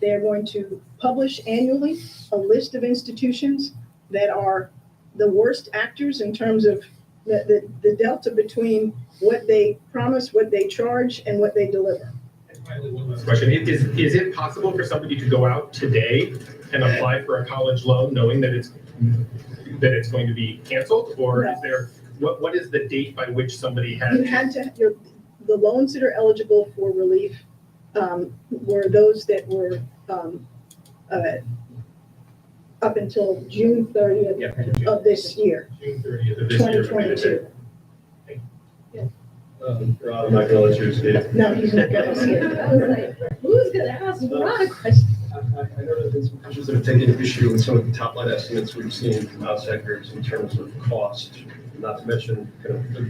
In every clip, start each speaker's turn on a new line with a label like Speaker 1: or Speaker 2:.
Speaker 1: they're going to publish annually a list of institutions that are the worst actors in terms of the delta between what they promise, what they charge, and what they deliver.
Speaker 2: And finally, one last question. Is it possible for somebody to go out today and apply for a college loan knowing that it's going to be canceled? Or
Speaker 1: No.
Speaker 2: is there, what is the date by which somebody has?
Speaker 1: You had to, the loans that are eligible for relief were those that were up until June 30th of this year,
Speaker 2: June 30th of this year.
Speaker 1: 2022.
Speaker 3: Rob, I'm not gonna let you escape.
Speaker 1: No, he's not going to see it.
Speaker 4: I was like, who's gonna ask Ron a question?
Speaker 3: I know that there's some countries that have taken issue with some of the top line estimates we've seen from outside groups in terms of cost, not to mention kind of the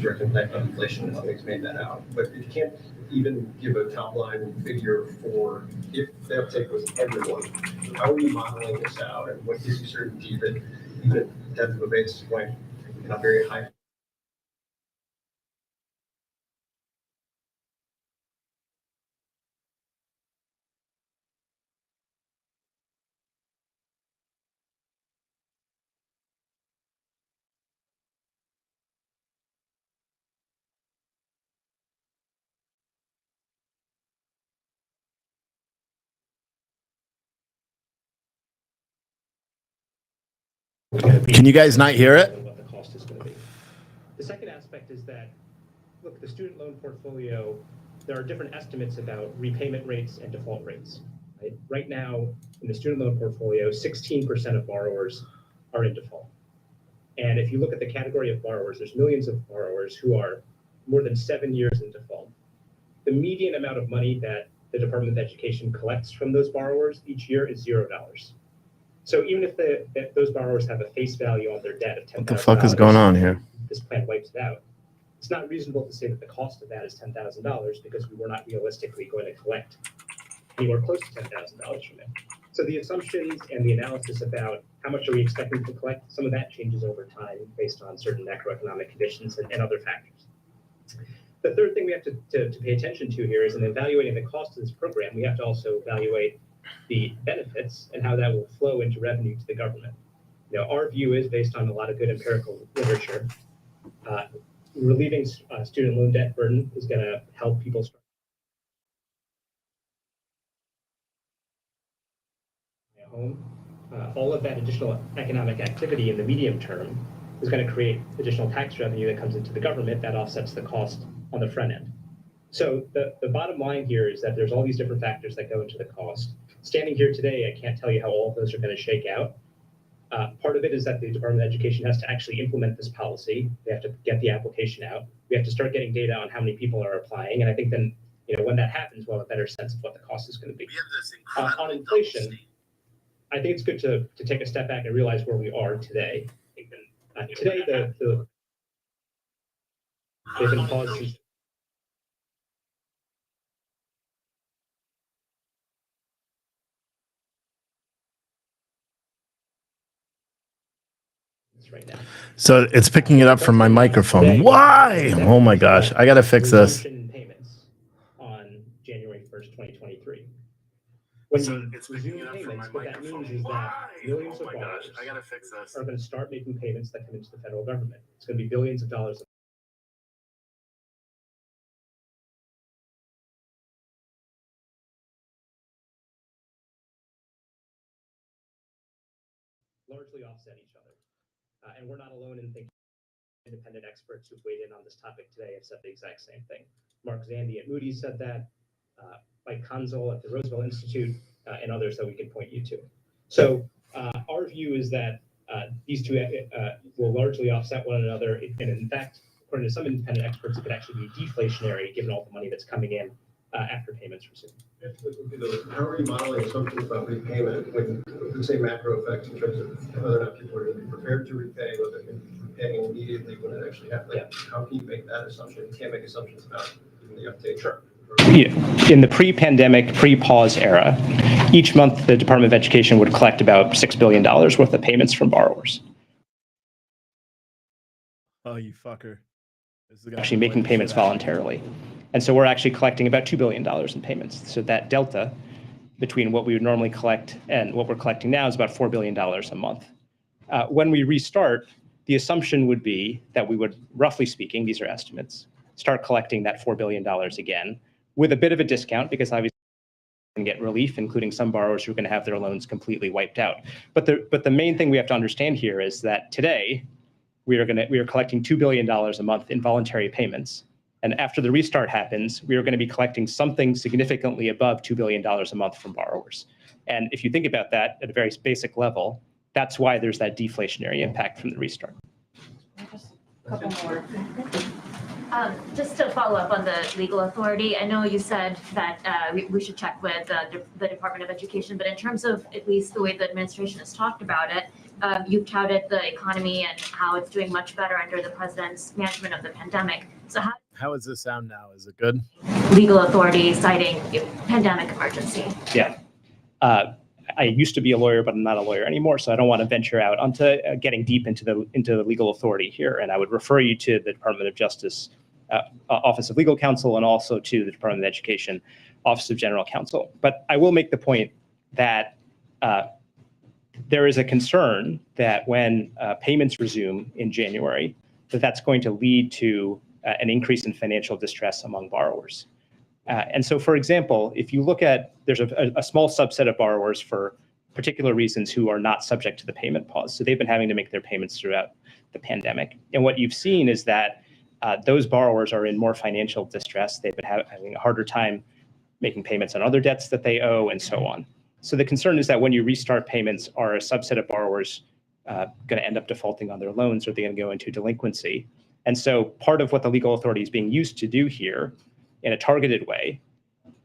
Speaker 3: direct impact on inflation and how things made that out. But if you can't even give a top line figure for if the uptake was everyone, how are you modeling this out, and what gives you certainty that even at 10th of a basis point, not very high?
Speaker 5: Can you guys not hear it?
Speaker 6: What the cost is going to be. The second aspect is that, look, the student loan portfolio, there are different estimates about repayment rates and default rates. Right now, in the student loan portfolio, 16% of borrowers are in default. And if you look at the category of borrowers, there's millions of borrowers who are more than 7 years in default. The median amount of money that the Department of Education collects from those borrowers each year is $0. So even if those borrowers have a face value on their debt of $10,000,
Speaker 5: What the fuck is going on here?
Speaker 6: this plan wipes it out. It's not reasonable to say that the cost of that is $10,000 because we were not realistically going to collect anywhere close to $10,000 from it. So the assumptions and the analysis about how much are we expecting to collect, some of that changes over time based on certain macroeconomic conditions and other factors. The third thing we have to pay attention to here is in evaluating the cost of this program, we have to also evaluate the benefits and how that will flow into revenue to the government. You know, our view is based on a lot of good empirical literature. Relieving student loan debt burden is going to help people start at home. All of that additional economic activity in the medium term is going to create additional tax revenue that comes into the government that offsets the cost on the front end. So the bottom line here is that there's all these different factors that go into the cost. Standing here today, I can't tell you how all of those are going to shake out. Part of it is that the Department of Education has to actually implement this policy. They have to get the application out. We have to start getting data on how many people are applying. And I think then, you know, when that happens, we'll have a better sense of what the cost is going to be. On inflation, I think it's good to take a step back and realize where we are today. Today, they've been paused since right now.
Speaker 5: So it's picking it up from my microphone. Why? Oh my gosh. I got to fix this.
Speaker 6: Payments on January 1st, 2023.
Speaker 5: So it's picking it up from my
Speaker 6: what that means
Speaker 5: microphone.
Speaker 6: is that
Speaker 5: Why?
Speaker 6: millions
Speaker 5: Oh
Speaker 6: of
Speaker 5: my gosh.
Speaker 6: borrowers
Speaker 5: I got to fix this.
Speaker 6: are going to start making payments that come into the federal government. It's going to be billions of dollars. Largely offset each other. And we're not alone in thinking. Independent experts who've weighed in on this topic today have said the exact same thing. Mark Zandi at Moody's said that, Mike Konzel at the Roosevelt Institute, and others that we can point you to. So our view is that these two will largely offset one another. And in fact, according to some independent experts, it could actually be deflationary given all the money that's coming in after payments received.
Speaker 3: How are you modeling assumptions about repayment when the same macro effects in terms of whether or not people are going to be prepared to repay, whether they're going to be repaying immediately when it actually happens? Like, how can you make that assumption? You can't make assumptions about even the uptake.
Speaker 6: Sure. In the pre-pandemic, pre-pause era, each month the Department of Education would collect about $6 billion worth of payments from borrowers.
Speaker 5: Oh, you fucker.
Speaker 6: Actually making payments voluntarily. And so we're actually collecting about $2 billion in payments. So that delta between what we would normally collect and what we're collecting now is about $4 billion a month. When we restart, the assumption would be that we would, roughly speaking, these are estimates, start collecting that $4 billion again with a bit of a discount because obviously we can get relief, including some borrowers who are going to have their loans completely wiped out. But the main thing we have to understand here is that today we are collecting $2 billion a month in voluntary payments. And after the restart happens, we are going to be collecting something significantly above $2 billion a month from borrowers. And if you think about that at a very basic level, that's why there's that deflationary impact from the restart.
Speaker 4: Just a couple more.
Speaker 7: Just to follow up on the legal authority, I know you said that we should check with the Department of Education, but in terms of at least the way the administration has talked about it, you've touted the economy and how it's doing much better under the president's management of the pandemic. So
Speaker 5: How does this sound now? Is it good?
Speaker 7: legal authority citing pandemic emergency?
Speaker 6: Yeah. I used to be a lawyer, but I'm not a lawyer anymore, so I don't want to venture out onto getting deep into the legal authority here. And I would refer you to the Department of Justice Office of Legal Counsel and also to the Department of Education Office of General Counsel. But I will make the point that there is a concern that when payments resume in January, that's going to lead to an increase in financial distress among borrowers. And so, for example, if you look at, there's a small subset of borrowers for particular reasons who are not subject to the payment pause. So they've been having to make their payments throughout the pandemic. And what you've seen is that those borrowers are in more financial distress. They've been having a harder time making payments on other debts that they owe and so on. So the concern is that when you restart payments, are a subset of borrowers going to end up defaulting on their loans, or are they going to go into delinquency? And so part of what the legal authority is being used to do here in a targeted way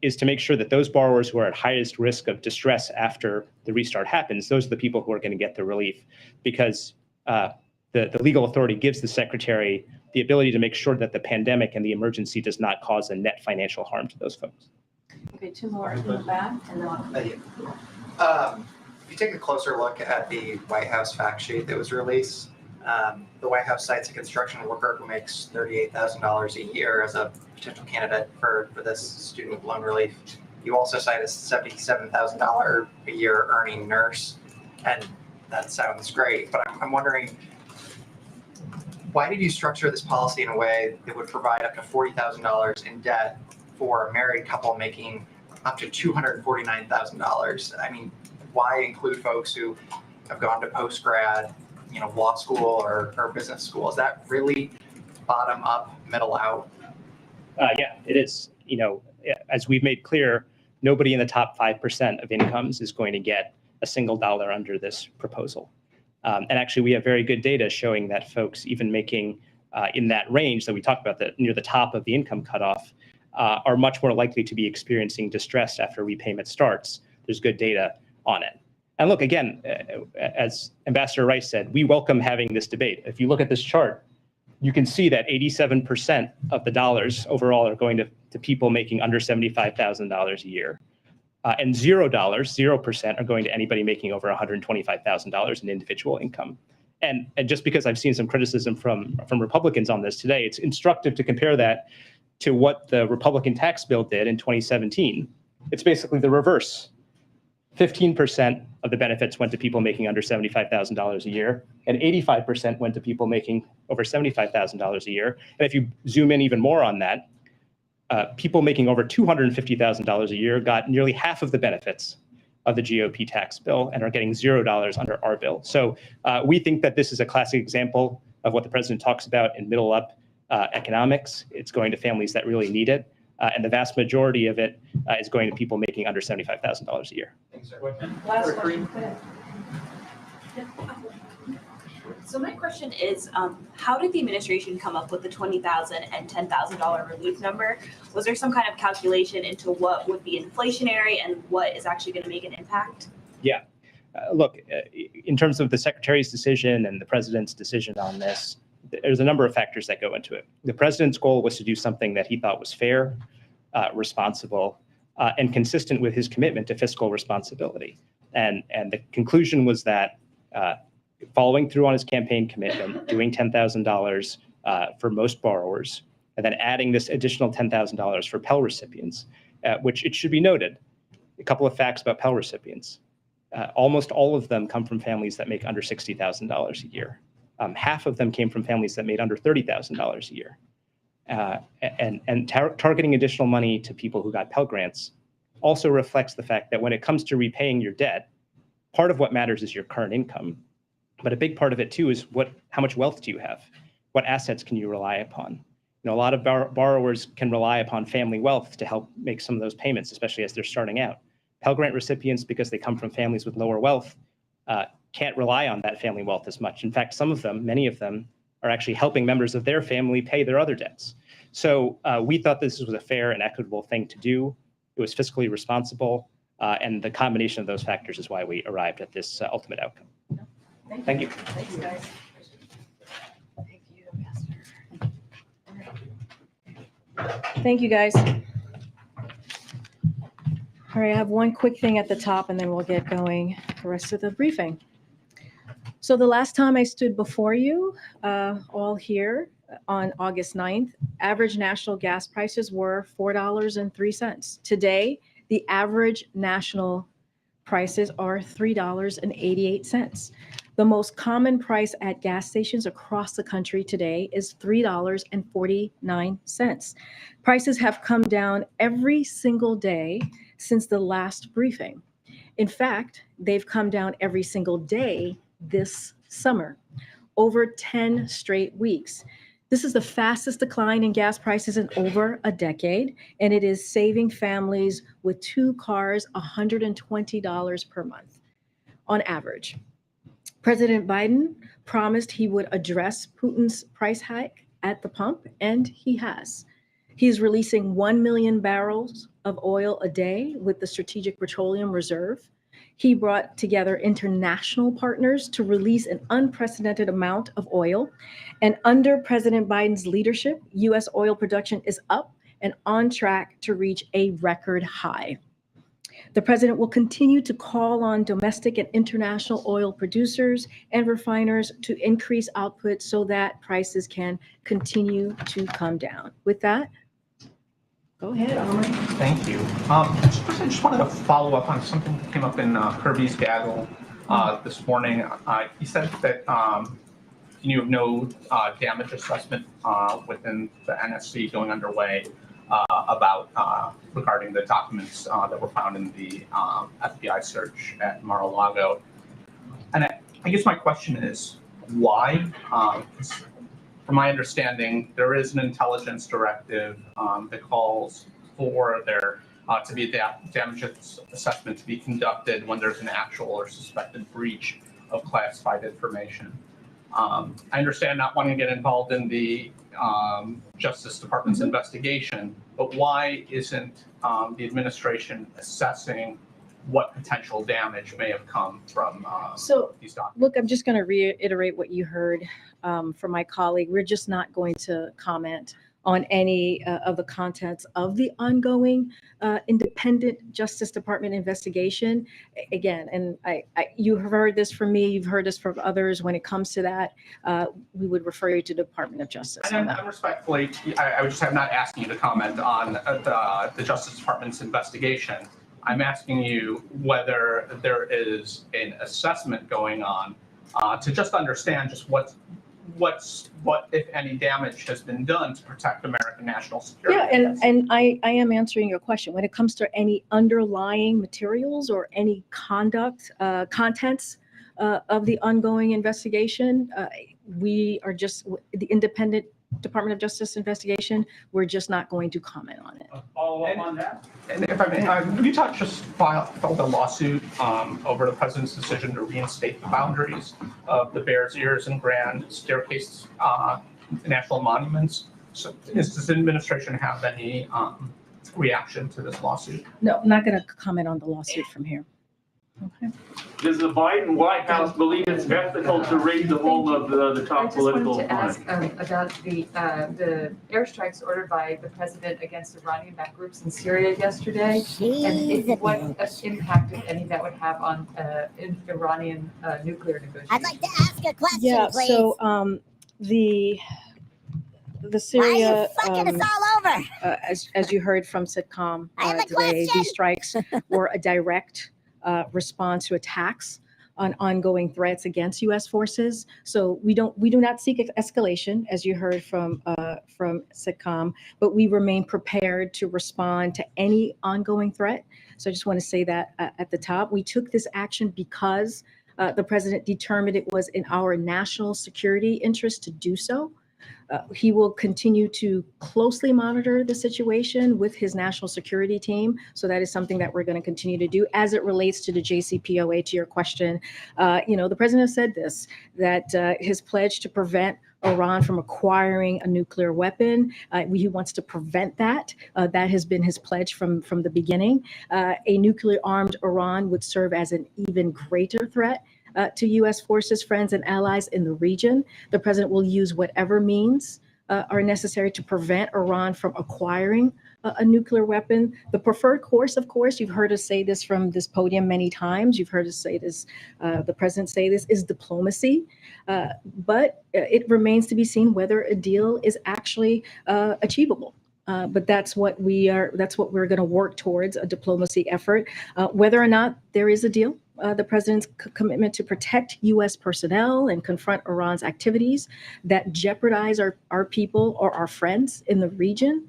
Speaker 6: is to make sure that those borrowers who are at highest risk of distress after the restart happens, those are the people who are going to get the relief, because the legal authority gives the secretary the ability to make sure that the pandemic and the emergency does not cause a net financial harm to those folks.
Speaker 4: Okay, two more in the back, and then
Speaker 8: If you take a closer look at the White House fact sheet that was released, the White House cites a construction worker who makes $38,000 a year as a potential candidate for this student loan relief. You also cite a $77,000 a year earning nurse, and that sounds great, but I'm wondering, why did you structure this policy in a way that would provide up to $40,000 in debt for a married couple making up to $249,000? I mean, why include folks who have gone to post-grad, law school or business school? Is that really bottom up, middle out?
Speaker 6: Yeah, it is. As we've made clear, nobody in the top 5% of incomes is going to get a single dollar under this proposal. And actually, we have very good data showing that folks even making in that range that we talked about, near the top of the income cutoff, are much more likely to be experiencing distress after repayment starts. There's good data on it. And look, again, as Ambassador Rice said, we welcome having this debate. If you look at this chart, you can see that 87% of the dollars overall are going to people making under $75,000 a year. And $0 are going to anybody making over $125,000 in individual income. And just because I've seen some criticism from Republicans on this today, it's instructive to compare that to what the Republican tax bill did in 2017. It's basically the reverse. 15% of the benefits went to people making under $75,000 a year, and 85% went to people making over $75,000 a year. And if you zoom in even more on that, people making over $250,000 a year got nearly half of the benefits of the GOP tax bill and are getting $0 under our bill. So we think that this is a classic example of what the president talks about in middle up economics. It's going to families that really need it. And the vast majority of it is going to people making under $75,000 a year.
Speaker 8: Thanks, sir.
Speaker 4: last one.
Speaker 9: So my question is, how did the administration come up with the $20,000 and $10,000 relief number? Was there some kind of calculation into what would be inflationary and what is actually going to make an impact?
Speaker 6: Yeah. Look, in terms of the secretary's decision and the president's decision on this, there's a number of factors that go into it. The president's goal was to do something that he thought was fair, responsible, and consistent with his commitment to fiscal responsibility. And the conclusion was that following through on his campaign commitment, doing $10,000 for most borrowers, and then adding this additional $10,000 for Pell recipients, which it should be noted, A couple of facts about Pell recipients. Almost all of them come from families that make under $60,000 a year. Half of them came from families that made under $30,000 a year. And targeting additional money to people who got Pell Grants also reflects the fact that when it comes to repaying your debt, part of what matters is your current income. But a big part of it too is how much wealth do you have? What assets can you rely upon? A lot of borrowers can rely upon family wealth to help make some of those payments, especially as they're starting out. Pell Grant recipients, because they come from families with lower wealth, can't rely on that family wealth as much. In fact, many of them, are actually helping members of their family pay their other debts. So we thought this was a fair and equitable thing to do. It was fiscally responsible, and the combination of those factors is why we arrived at this ultimate outcome. Thank you.
Speaker 4: Thanks, guys. Thank you, Pastor. Thank you, guys. All right, I have one quick thing at the top, and then we'll get going the rest of the briefing. So the last time I stood before you, all here on August 9th, average national gas prices were $4.03. Today, the average national prices are $3.88. The most common price at gas stations across the country today is $3.49. Prices have come down every single day since the last briefing. In fact, they've come down every single day this summer, over 10 straight weeks. This is the fastest decline in gas prices in over a decade, and it is saving families with 2 cars $120 per month on average. President Biden promised he would address Putin's price hike at the pump, and he has. He's releasing 1 million barrels of oil a day with the Strategic Petroleum Reserve. He brought together international partners to release an unprecedented amount of oil. And under President Biden's leadership, U.S. oil production is up and on track to reach a record high. The president will continue to call on domestic and international oil producers and refiners to increase output so that prices can continue to come down. With that, go ahead, Omar.
Speaker 10: Thank you. I just wanted to follow up on something that came up in Kirby's gaggle this morning. He said that you have no damage assessment within the NSC going underway regarding the documents that were found in the FBI search at Mar-a-Lago. And I guess my question is, why? From my understanding, there is an intelligence directive that calls for there to be a damage assessment to be conducted when there's an actual or suspected breach of classified information. I understand not wanting to get involved in the Justice Department's investigation, but why isn't the administration assessing what potential damage may have come from these documents?
Speaker 4: Look, I'm just going to reiterate what you heard from my colleague. We're just not going to comment on any of the contents of the ongoing independent Justice Department investigation. Again, and you have heard this from me, you've heard this from others. When it comes to that, we would refer you to the Department of Justice.
Speaker 10: And I'm respectfully, I'm not asking you to comment on the Justice Department's investigation. I'm asking you whether there is an assessment going on to just understand just what if any damage has been done to protect American national security.
Speaker 4: Yeah, and I am answering your question. When it comes to any underlying materials or any contents of the ongoing investigation, we are just the independent Department of Justice investigation. We're just not going to comment on it.
Speaker 10: Follow up on that. And if I may, Utah just filed a lawsuit over the president's decision to reinstate the boundaries of the Bears Ears and Grand Staircase national monuments. So does the administration have any reaction to this lawsuit?
Speaker 4: No, I'm not going to comment on the lawsuit from here. Okay.
Speaker 11: Does the Biden White House believe it's ethical to raid the home of the top political opponent?
Speaker 12: I just wanted to ask about the airstrikes ordered by the president against Iranian-backed groups in Syria yesterday, and what impact, if any, that would have on Iranian nuclear negotiations.
Speaker 13: I'd like to ask a question,
Speaker 4: Yeah,
Speaker 13: please.
Speaker 4: so the Syria,
Speaker 13: all over?
Speaker 4: as you heard from Sitcom today, these strikes were a direct response to attacks on ongoing threats against U.S. forces. So we do not seek escalation, as you heard from Sitcom, but we remain prepared to respond to any ongoing threat. So I just want to say that at the top, we took this action because the president determined it was in our national security interest to do so. He will continue to closely monitor the situation with his national security team. So that is something that we're going to continue to do as it relates to the JCPOA. To your question, the president has said this, that his pledge to prevent Iran from acquiring a nuclear weapon. He wants to prevent that. That has been his pledge from the beginning. A nuclear armed Iran would serve as an even greater threat to U.S. forces, friends, and allies in the region. The president will use whatever means are necessary to prevent Iran from acquiring a nuclear weapon. The preferred course, of course, you've heard us say this from this podium many times. You've heard us say this, the president say this, is diplomacy. But it remains to be seen whether a deal is actually achievable. But that's what we're going to work towards, a diplomacy effort. Whether or not there is a deal, the president's commitment to protect U.S. personnel and confront Iran's activities that jeopardize our people or our friends in the region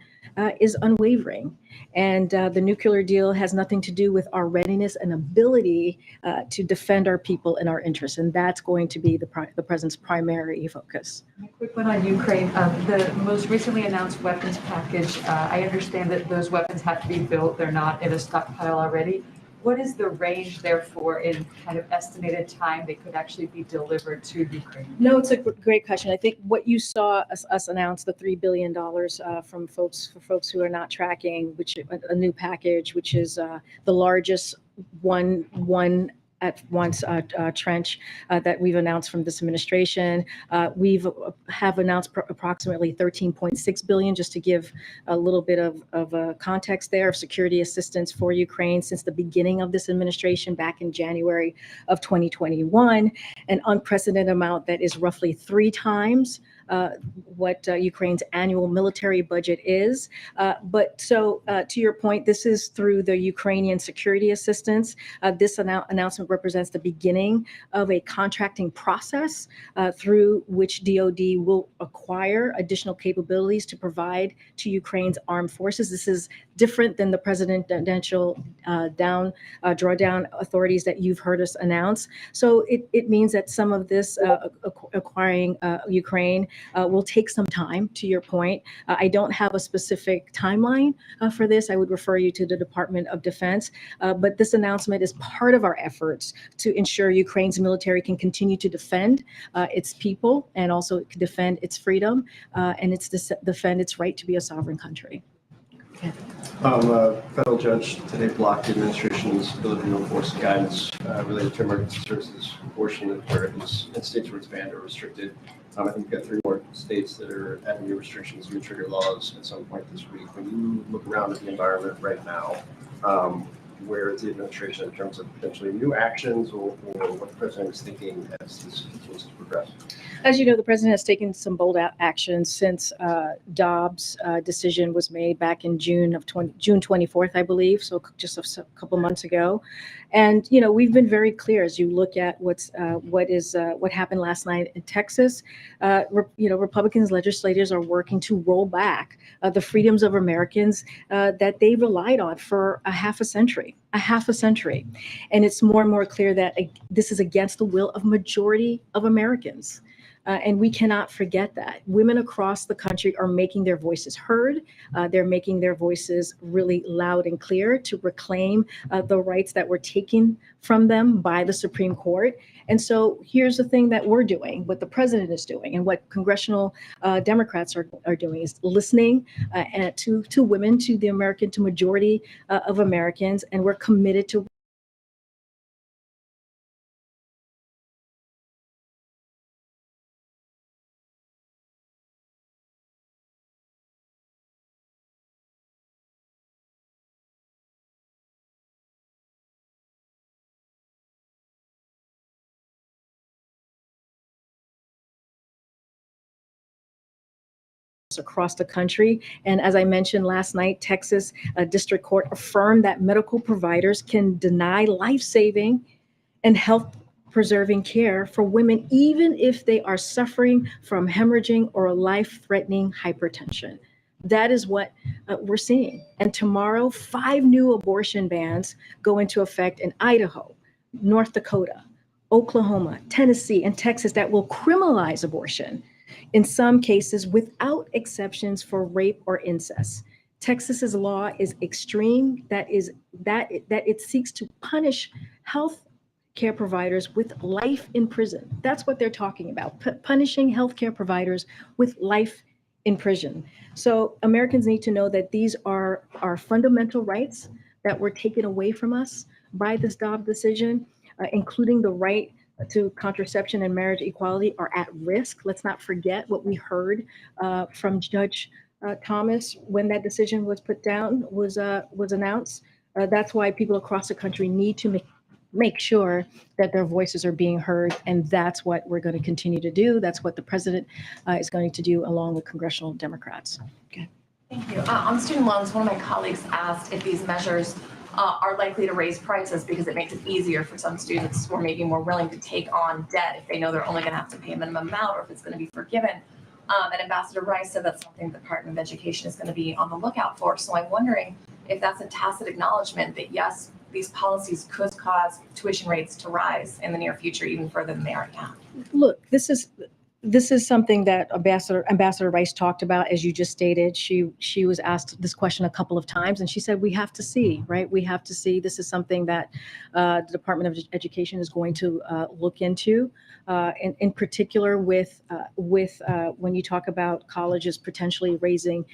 Speaker 4: is unwavering. And the nuclear deal has nothing to do with our readiness and ability to defend our people and our interests. And that's going to be the president's primary focus.
Speaker 12: A quick one on Ukraine. The most recently announced weapons package, I understand that those weapons have to be built. They're not in a stockpile already. What is the range, therefore, in kind of estimated time they could actually be delivered to Ukraine?
Speaker 4: No, it's a great question. I think what you saw us announce, the $3 billion for folks who are not tracking, which a new package, which is the largest one at once trench that we've announced from this administration. We've announced approximately 13.6 billion, just to give a little bit of context there, of security assistance for Ukraine since the beginning of this administration back in January of 2021, an unprecedented amount that is roughly 3 times what Ukraine's annual military budget is. But to your point, this is through the Ukrainian security assistance. This announcement represents the beginning of a contracting process through which DoD will acquire additional capabilities to provide to Ukraine's armed forces. This is different than the presidential drawdown authorities that you've heard us announce. So it means that some of this acquiring Ukraine will take some time, to your point. I don't have a specific timeline for this. I would refer you to the Department of Defense. But this announcement is part of our efforts to ensure Ukraine's military can continue to defend its people and also defend its freedom and defend its right to be a sovereign country.
Speaker 3: A federal judge today blocked the administration's ability to enforce guidance related to emergency services abortion in states where it's banned or restricted. I think we've got 3 more states that are adding new restrictions, new trigger laws at some point this week. When you look around at the environment right now, where is the administration in terms of potentially new actions or what the president is thinking as this continues to progress?
Speaker 4: As you know, the president has taken some bold actions since Dobbs' decision was made back in June 24th, I believe, so just a couple months ago. And we've been very clear as you look at what happened last night in Texas. Republicans legislators are working to roll back the freedoms of Americans that they relied on for a half a century. And it's more and more clear that this is against the will of majority of Americans. And we cannot forget that. Women across the country are making their voices heard. They're making their voices really loud and clear to reclaim the rights that were taken from them by the Supreme Court. And so here's the thing that we're doing, what the president is doing, and what congressional Democrats are doing is listening to women, to majority of Americans, and we're committed to across the country. And as I mentioned last night, Texas District Court affirmed that medical providers can deny life-saving and health-preserving care for women, even if they are suffering from hemorrhaging or life-threatening hypertension. That is what we're seeing. And tomorrow, 5 new abortion bans go into effect in Idaho, North Dakota, Oklahoma, Tennessee, and Texas that will criminalize abortion in some cases without exceptions for rape or incest. Texas's law is extreme, that it seeks to punish health care providers with life in prison. That's what they're talking about, punishing healthcare providers with life in prison. So Americans need to know that these are our fundamental rights that were taken away from us by this Dobbs decision, including the right to contraception and marriage equality are at risk. Let's not forget what we heard from Judge Thomas when that decision was put down, was announced. That's why people across the country need to make sure that their voices are being heard, and that's what we're going to continue to do. That's what the president is going to do along with congressional Democrats. Okay.
Speaker 13: Thank you. On student loans, one of my colleagues asked if these measures are likely to raise prices because it makes it easier for some students who are maybe more willing to take on debt if they know they're only going to have to pay a minimum amount or if it's going to be forgiven. And Ambassador Rice said that's something the Department of Education is going to be on the lookout for. So I'm wondering if that's a tacit acknowledgement that yes, these policies could cause tuition rates to rise in the near future even further than they are now.
Speaker 4: Look, this is something that Ambassador Rice talked about, as you just stated. She was asked this question a couple of times, and she said, "We have to see, right? We have to see." This is something that the Department of Education is going to look into, in particular with when you talk about colleges potentially raising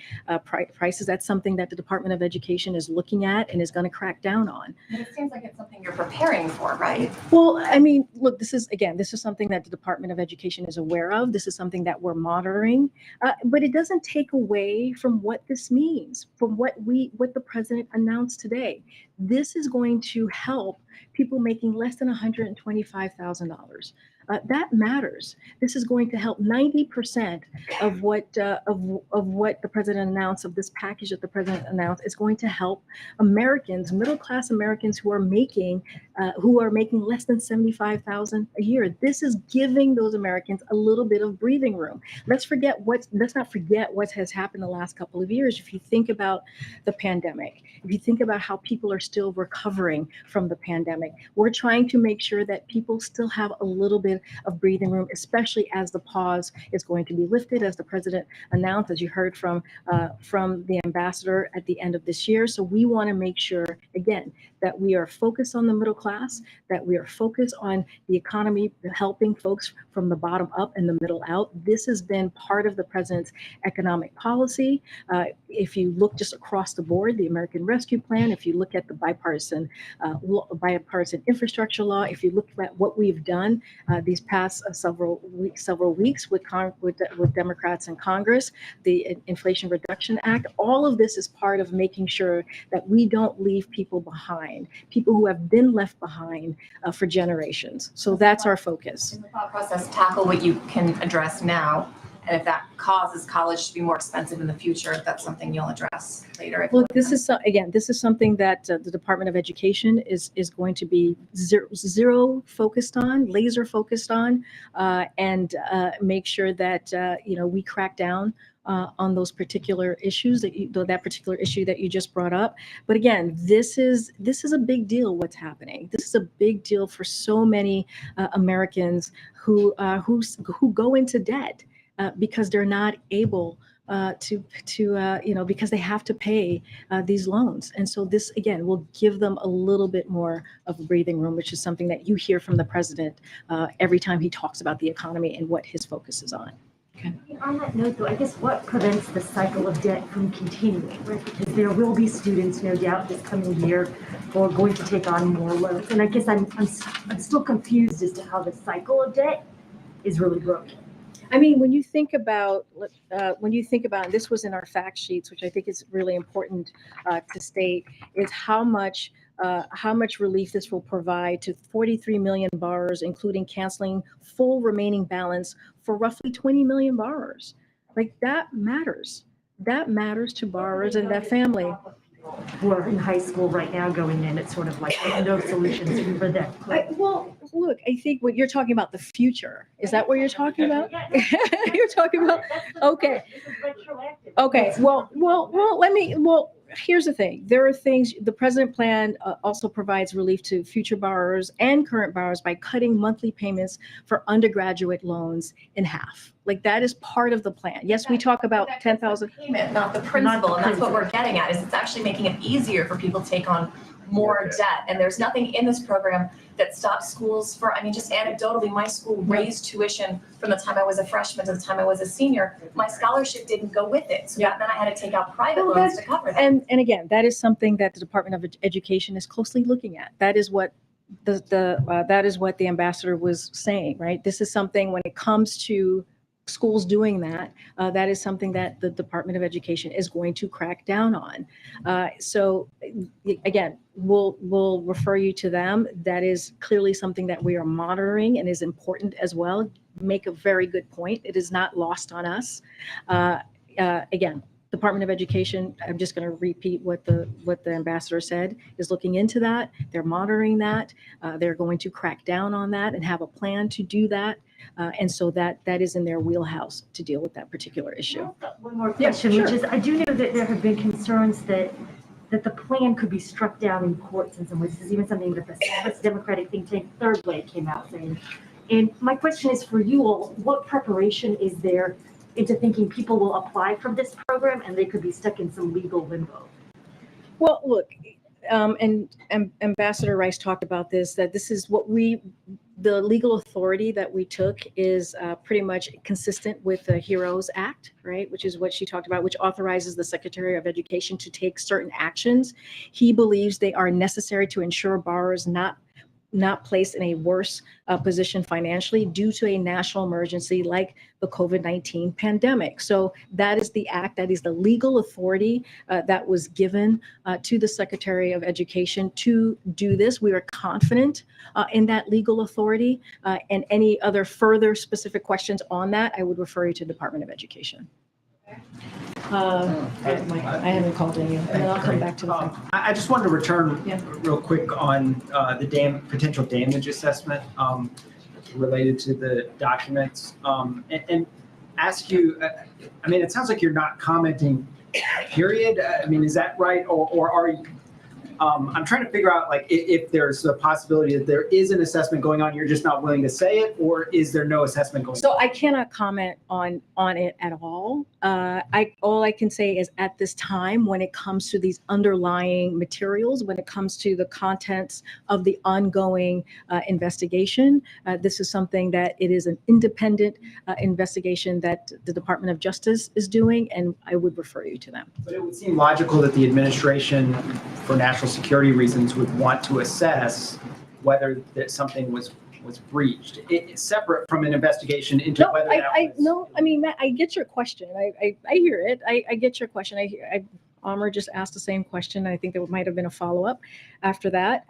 Speaker 4: prices. That's something that the Department of Education is looking at and is going to crack down on.
Speaker 13: But it seems like it's something you're preparing for, right?
Speaker 4: Well, I mean, look, this is something that the Department of Education is aware of. This is something that we're monitoring, but it doesn't take away from what this means, from what the president announced today. This is going to help people making less than $125,000. That matters. This is going to help 90% of what the president announced, of this package that the president announced, is going to help Americans, middle-class Americans who are making less than $75,000 a year. This is giving those Americans a little bit of breathing room. Let's not forget what has happened the last couple of years. If you think about the pandemic, if you think about how people are still recovering from the pandemic, we're trying to make sure that people still have a little bit of breathing room, especially as the pause is going to be lifted, as the president announced, as you heard from the ambassador at the end of this year. So we want to make sure, again, that we are focused on the middle class, that we are focused on the economy, helping folks from the bottom up and the middle out. This has been part of the president's economic policy. If you look just across the board, the American Rescue Plan, if you look at the bipartisan infrastructure law, if you look at what we've done these past several weeks with Democrats in Congress, the Inflation Reduction Act, all of this is part of making sure that we don't leave people behind, people who have been left behind for generations. So that's our focus.
Speaker 13: In the thought process, tackle what you can address now. And if that causes college to be more expensive in the future, that's something you'll address later.
Speaker 4: Look, this is something that the Department of Education is going to be laser focused on, and make sure that we crack down on those particular issues that particular issue that you just brought up. But again, this is a big deal. What's happening? This is a big deal for so many Americans who go into debt. Because they're not able because they have to pay these loans. And so this, again, will give them a little bit more of breathing room, which is something that you hear from the president every time he talks about the economy and what his focus is on. Okay.
Speaker 14: On that note, though, I guess what prevents the cycle of debt from continuing, right? Because there will be students, no doubt, this coming year who are going to take on more loans. And I guess I'm still confused as to how the cycle of debt is really broken.
Speaker 4: I mean, when you think about, and this was in our fact sheets, which I think is really important to state, is how much relief this will provide to 43 million borrowers, including canceling full remaining balance for roughly 20 million borrowers. Like that matters. That matters to borrowers and that family.
Speaker 14: Who are in high school right now going in, it's sort of like no solutions for them.
Speaker 4: Well, look, I think what you're talking about the future. Is that what you're talking about? You're talking about, okay. Okay, well, here's the thing. There are things, the president plan also provides relief to future borrowers and current borrowers by cutting monthly payments for undergraduate loans in half. Like that is part of the plan. Yes, we talk about 10,000.
Speaker 13: Payment, not the principal, and that's what we're getting at, is it's actually making it easier for people to take on more debt. And there's nothing in this program that stops schools for, I mean, just anecdotally, my school raised tuition from the time I was a freshman to the time I was a senior. My scholarship didn't go with it. So then I had to take out private loans to cover that.
Speaker 4: And again, that is something that the Department of Education is closely looking at. That is what that is what the ambassador was saying, right? This is something when it comes to schools doing that, that is something that the Department of Education is going to crack down on. So again, we'll refer you to them. That is clearly something that we are monitoring and is important as well. Make a very good point. It is not lost on us. Again, Department of Education, I'm just going to repeat what the ambassador said, is looking into that. They're monitoring that. They're going to crack down on that and have a plan to do that. And so that is in their wheelhouse to deal with that particular issue.
Speaker 14: One more question, which is, I do know that there have been concerns that the plan could be struck down in courts in some ways. This is even something that the Democratic think tank Third Way came out saying. And my question is for you all, what preparation is there into thinking people will apply for this program and they could be stuck in some legal limbo?
Speaker 4: Well, look, and Ambassador Rice talked about this, that this is what the legal authority that we took is pretty much consistent with the HEROES Act, right? Which is what she talked about, which authorizes the Secretary of Education to take certain actions. He believes they are necessary to ensure borrowers not placed in a worse position financially due to a national emergency like the COVID-19 pandemic. So that is the act, that is the legal authority that was given to the Secretary of Education to do this. We are confident in that legal authority, and any other further specific questions on that, I would refer you to Department of Education. I haven't called any, and then I'll come back to the.
Speaker 15: I just wanted to return real quick on the potential damage assessment related to the documents, and ask you. I mean, it sounds like you're not commenting. Period. I mean, is that right, or are you? I'm trying to figure out like if there's a possibility that there is an assessment going on, you're just not willing to say it, or is there no assessment going on?
Speaker 4: So I cannot comment on it at all. All I can say is at this time, when it comes to these underlying materials, when it comes to the contents of the ongoing investigation, this is something that it is an independent investigation that the Department of Justice is doing, and I would refer you to them.
Speaker 15: But it would seem logical that the administration, for national security reasons, would want to assess whether that something was breached. It's separate from an investigation into whether
Speaker 4: I mean, Matt, I get your question. I hear it. I get your question. Amr just asked the same question. I think there might have been a follow-up after that.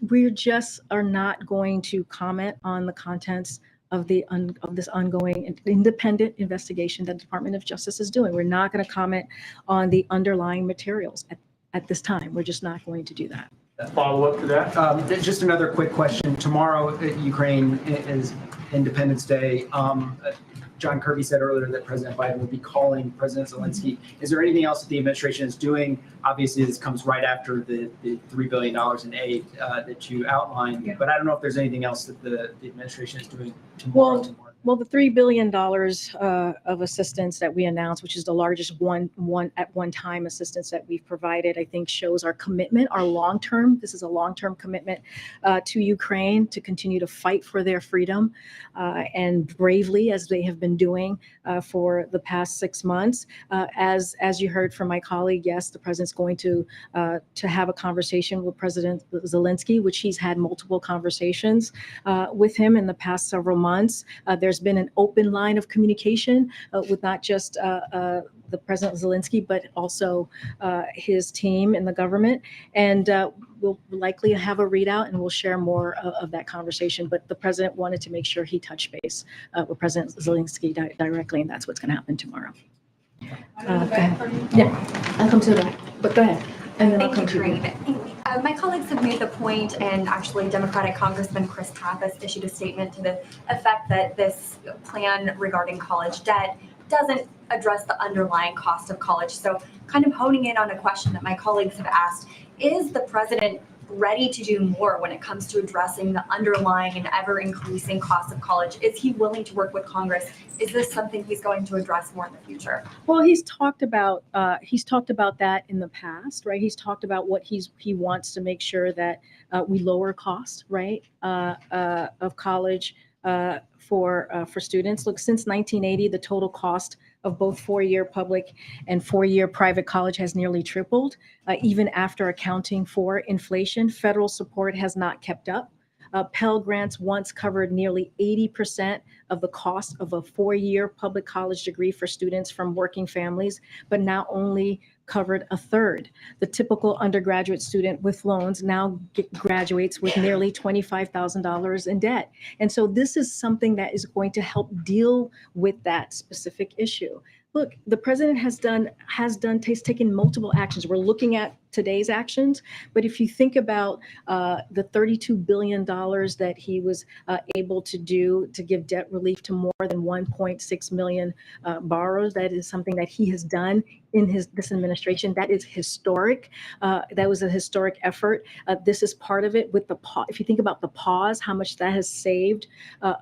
Speaker 4: We just are not going to comment on the contents of this ongoing independent investigation that the Department of Justice is doing. We're not going to comment on the underlying materials at this time. We're just not going to do that.
Speaker 11: Follow up to that?
Speaker 15: Just another quick question. Tomorrow, Ukraine is Independence Day. John Kirby said earlier that President Biden will be calling President Zelensky. Is there anything else that the administration is doing? Obviously, this comes right after the $3 billion in aid that you outlined, but I don't know if there's anything else that the administration is doing tomorrow.
Speaker 4: Well, the $3 billion of assistance that we announced, which is the largest one-time assistance that we've provided, I think shows our commitment, our long-term. This is a long-term commitment to Ukraine to continue to fight for their freedom and bravely, as they have been doing for the past 6 months. As you heard from my colleague, yes, the president's going to have a conversation with President Zelensky, which he's had multiple conversations with him in the past several months. There's There's been an open line of communication with not just the President Zelensky, but also his team in the government. And we'll likely have a readout and we'll share more of that conversation. But the president wanted to make sure he touched base with President Zelensky directly, and that's what's going to happen tomorrow. Go ahead. Yeah, I'll come to that, but go ahead. And then I'll come to you.
Speaker 16: My colleagues have made the point, and actually Democratic Congressman Chris Pappas issued a statement to the effect that this plan regarding college debt doesn't address the underlying cost of college. So kind of honing in on a question that my colleagues have asked, is the president ready to do more when it comes to addressing the underlying and ever increasing cost of college? Is he willing to work with Congress? Is this something he's going to address more in the future?
Speaker 4: Well, he's talked about that in the past, right? He's talked about what he wants to make sure that we lower cost, right, of college for students. Look, since 1980, the total cost of both four-year public and four-year private college has nearly tripled, even after accounting for inflation. Federal support has not kept up. Pell Grants once covered nearly 80% of the cost of a four-year public college degree for students from working families, but now only covered a third. The typical undergraduate student with loans now graduates with nearly $25,000 in debt. And so this is something that is going to help deal with that specific issue. Look, the president has taken multiple actions. We're looking at today's actions, but if you think about the $32 billion that he was able to do to give debt relief to more than 1.6 million borrowers, that is something that he has done in this administration. That is historic. That was a historic effort. This is part of it with the pause. If you think about the pause, how much that has saved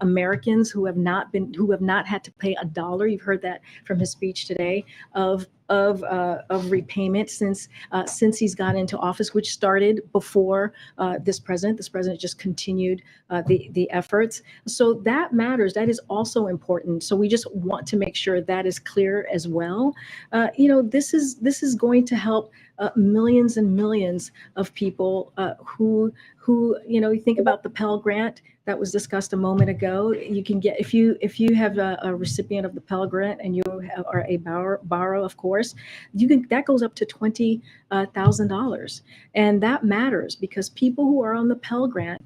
Speaker 4: Americans who have not had to pay $1. You've heard that from his speech today of repayment since he's got into office, which started before this president. This president just continued the efforts. So that matters. That is also important. So we just want to make sure that is clear as well. This is going to help millions and millions of people who you think about the Pell Grant that was discussed a moment ago. You can get, if you have a recipient of the Pell Grant and you are a borrower, of course, that goes up to $20,000. And that matters because people who are on the Pell Grant,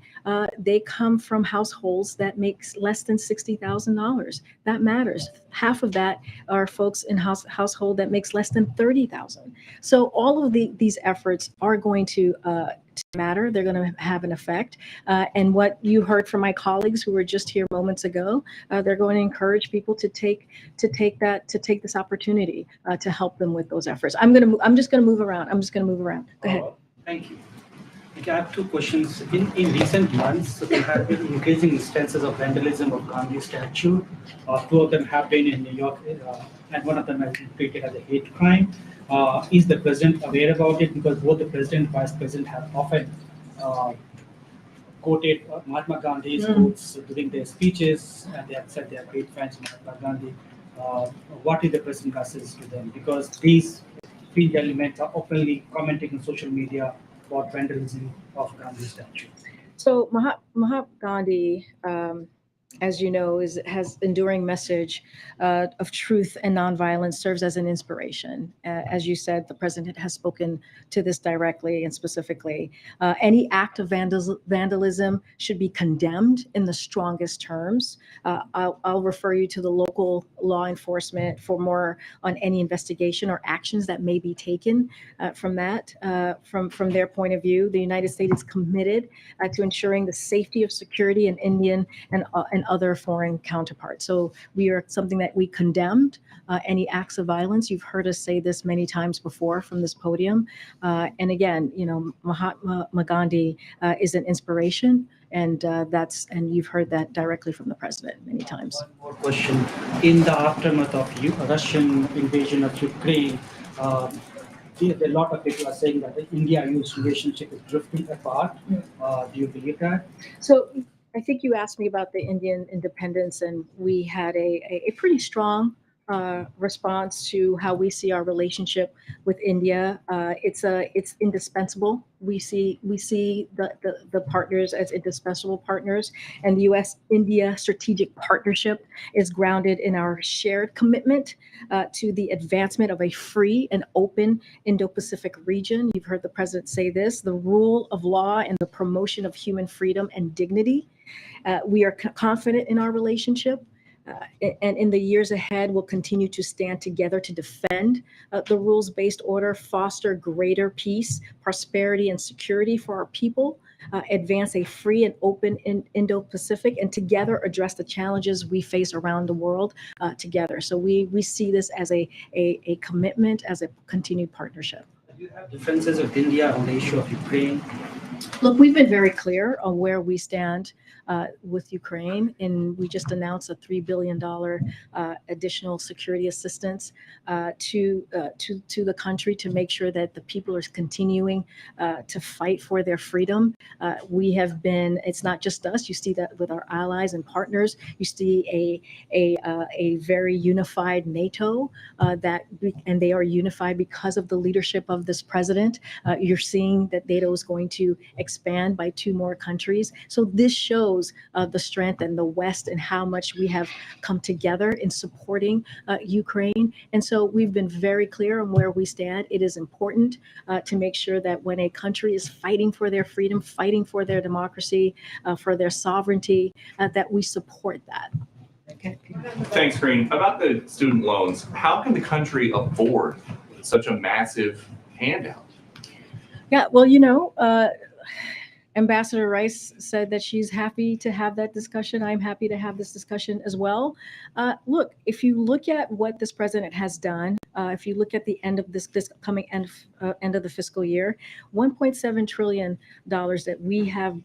Speaker 4: they come from households that makes less than $60,000. That matters. Half of that are folks in household that makes less than $30,000. So all of these efforts are going to matter. They're going to have an effect. And what you heard from my colleagues who were just here moments ago, they're going to encourage people to take this opportunity to help them with those efforts. I'm just going to move around. Go ahead.
Speaker 17: Thank you. Okay, I have two questions. In recent months, there have been increasing instances of vandalism of Gandhi statue. Two of them have been in New York, and one of them has been treated as a hate crime. Is the president aware about it? Because both the president and vice president have often quoted Mahatma Gandhi's quotes during their speeches, and they have said they are great fans of Mahatma Gandhi. What is the president's message to them? Because these three elements are openly commenting on social media about vandalism of Gandhi statue.
Speaker 4: So Mahatma Gandhi, as you know, has enduring message of truth and nonviolence, serves as an inspiration. As you said, the president has spoken to this directly and specifically. Any act of vandalism should be condemned in the strongest terms. I'll refer you to the local law enforcement for more on any investigation or actions that may be taken from their point of view. The United States is committed to ensuring the safety of security in Indian and other foreign counterparts. So we are something that we condemned any acts of violence. You've heard us say this many times before from this podium. And again, Mahatma Gandhi is an inspiration, and you've heard that directly from the president many times.
Speaker 17: One more question. In the aftermath of Russian invasion of Ukraine, a lot of people are saying that the India-US relationship is drifting apart. Do you believe that?
Speaker 4: So I think you asked me about the Indian independence, and we had a pretty strong response to how we see our relationship with India. It's indispensable. We see the partners as indispensable partners, and the U.S.-India strategic partnership is grounded in our shared commitment to the advancement of a free and open Indo-Pacific region. You've heard the president say this: the rule of law and the promotion of human freedom and dignity. We are confident in our relationship. And in the years ahead, we'll continue to stand together to defend the rules-based order, foster greater peace, prosperity, and security for our people, advance a free and open Indo-Pacific, and together address the challenges we face around the world together. So we see this as a commitment, as a continued partnership.
Speaker 17: Do you have differences with India on the issue of Ukraine?
Speaker 4: Look, we've been very clear on where we stand with Ukraine, and we just announced a $3 billion additional security assistance to the country to make sure that the people are continuing to fight for their freedom. We have been, it's not just us, you see that with our allies and partners. You see a very unified NATO and they are unified because of the leadership of this president. You're seeing that NATO is going to expand by 2 more countries. So this shows the strength and the West and how much we have come together in supporting Ukraine. And so we've been very clear on where we stand. It is important to make sure that when a country is fighting for their freedom, fighting for their democracy, for their sovereignty, that we support that. Okay.
Speaker 18: Thanks, Green. About the student loans, how can the country afford such a massive handout?
Speaker 4: Yeah, well, Ambassador Rice said that she's happy to have that discussion. I'm happy to have this discussion as well. Look, if you look at what this president has done, if you look at the end of this coming end of the fiscal year, $1.7 trillion that we have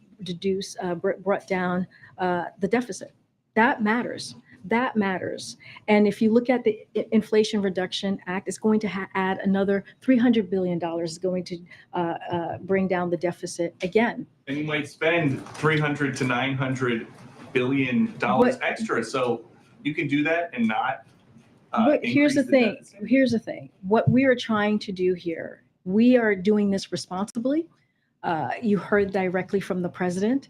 Speaker 4: brought down the deficit. That matters. That matters. And if you look at the Inflation Reduction Act, it's going to add another $300 billion, is going to bring down the deficit again.
Speaker 18: And you might spend $300 to $900 billion extra. So you can do that and not.
Speaker 4: But here's the thing. Here's the thing. What we are trying to do here, we are doing this responsibly. You heard directly from the president.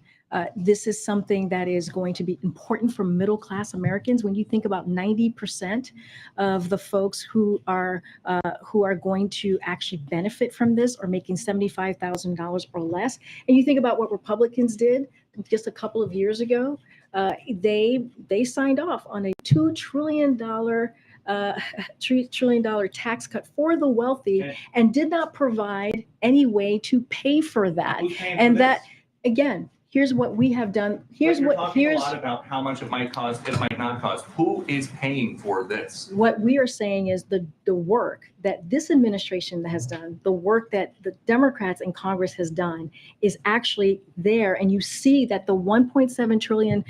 Speaker 4: This is something that is going to be important for middle-class Americans. When you think about 90% of the folks who are going to actually benefit from this are making $75,000 or less, and you think about what Republicans did just a couple of years ago, they signed off on a $2 trillion $3 trillion tax cut for the wealthy and did not provide any way to pay for that. And that, again, here's what we have done. Here's
Speaker 18: a lot about how much it might cost, it might not cost. Who is paying for this?
Speaker 4: What we are saying is the work that this administration has done, the work that the Democrats in Congress has done is actually there. And you see that the 1.7 trillion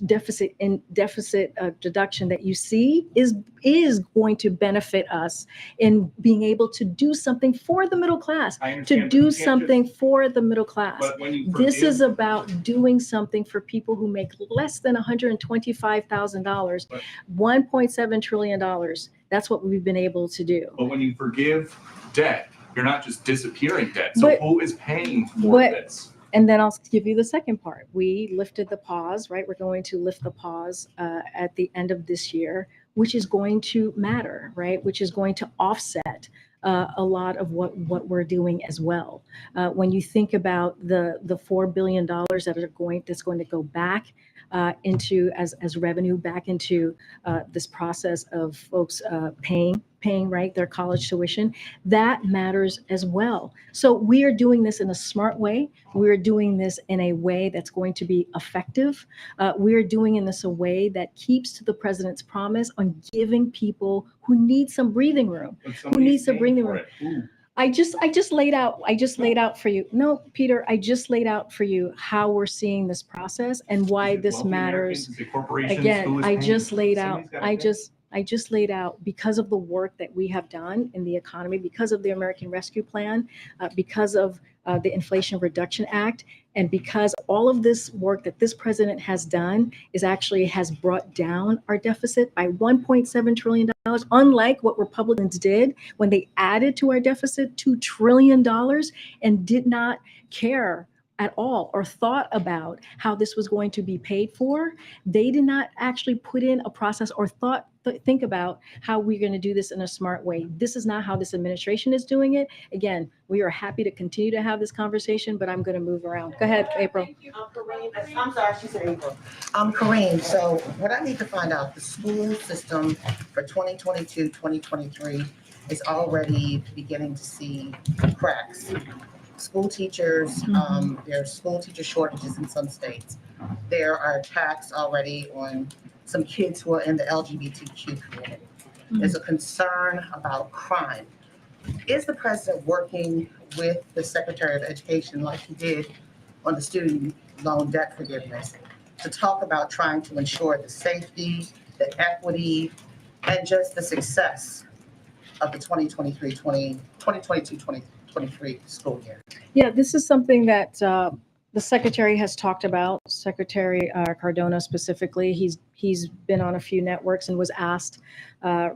Speaker 4: deficit deduction that you see is going to benefit us in being able to do something for the middle class, to do something for the middle class. This is about doing something for people who make less than $125,000, $1.7 trillion. That's what we've been able to do.
Speaker 18: But when you forgive debt, you're not just disappearing debt. So who is paying for this?
Speaker 4: And then I'll give you the second part. We lifted the pause, right? We're going to lift the pause at the end of this year, which is going to matter, right? Which is going to offset a lot of what we're doing as well. When you think about the $4 billion that's going to go back into as revenue back into this process of folks paying right their college tuition, that matters as well. So we are doing this in a smart way. We're doing this in a way that's going to be effective. We're doing in this a way that keeps to the president's promise on giving people who need some breathing room, who needs some breathing room. I just laid out for you. No, Peter, I just laid out for you how we're seeing this process and why this matters. Again, I just laid out I just laid out because of the work that we have done in the economy, because of the American Rescue Plan, because of the Inflation Reduction Act, and because all of this work that this president has done has brought down our deficit by $1.7 trillion, unlike what Republicans did when they added to our deficit $2 trillion and did not care at all or thought about how this was going to be paid for. They did not actually put in a process or think about how we're going to do this in a smart way. This is not how this administration is doing it. Again, we are happy to continue to have this conversation, but I'm going to move around. Go ahead, April.
Speaker 19: I'm sorry, she said April. I'm Kareem. So what I need to find out, the school system for 2022, 2023 is already beginning to see cracks. School teachers, there's school teacher shortages in some states. There are attacks already on some kids who are in the LGBTQ community. There's a concern about crime. Is the president working with the Secretary of Education like he did on the student loan debt forgiveness to talk about trying to ensure the safety, the equity, and just the success of the 2022-2023 school year?
Speaker 4: Yeah, this is something that the secretary has talked about, Secretary Cardona specifically. He's been on a few networks and was asked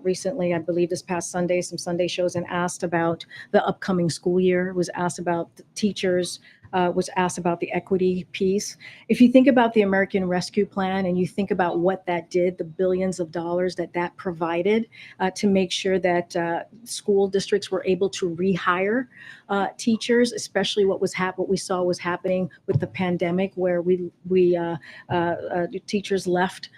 Speaker 4: recently, I believe this past Sunday, some Sunday shows, and asked about the upcoming school year, was asked about the teachers, was asked about the equity piece. If you think about the American Rescue Plan and you think about what that did, the billions of dollars that provided to make sure that school districts were able to rehire teachers, especially what we saw was happening with the pandemic, where teachers left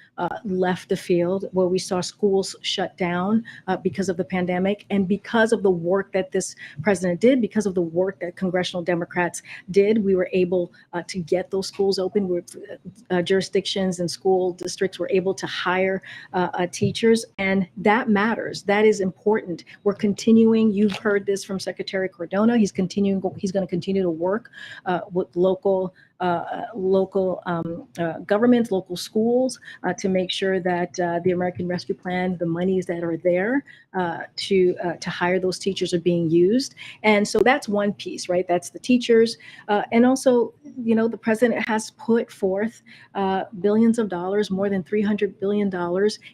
Speaker 4: the field, where we saw schools shut down because of the pandemic, and because of the work that this president did, because of the work that congressional Democrats did, we were able to get those schools open. Jurisdictions and school districts were able to hire teachers, and that matters. That is important. We're continuing. You've heard this from Secretary Cardona. He's going to continue to work with local governments, local schools, to make sure that the American Rescue Plan, the monies that are there to hire those teachers are being used. And so that's one piece, right? That's the teachers. And also, the president has put forth billions of dollars, more than $300 billion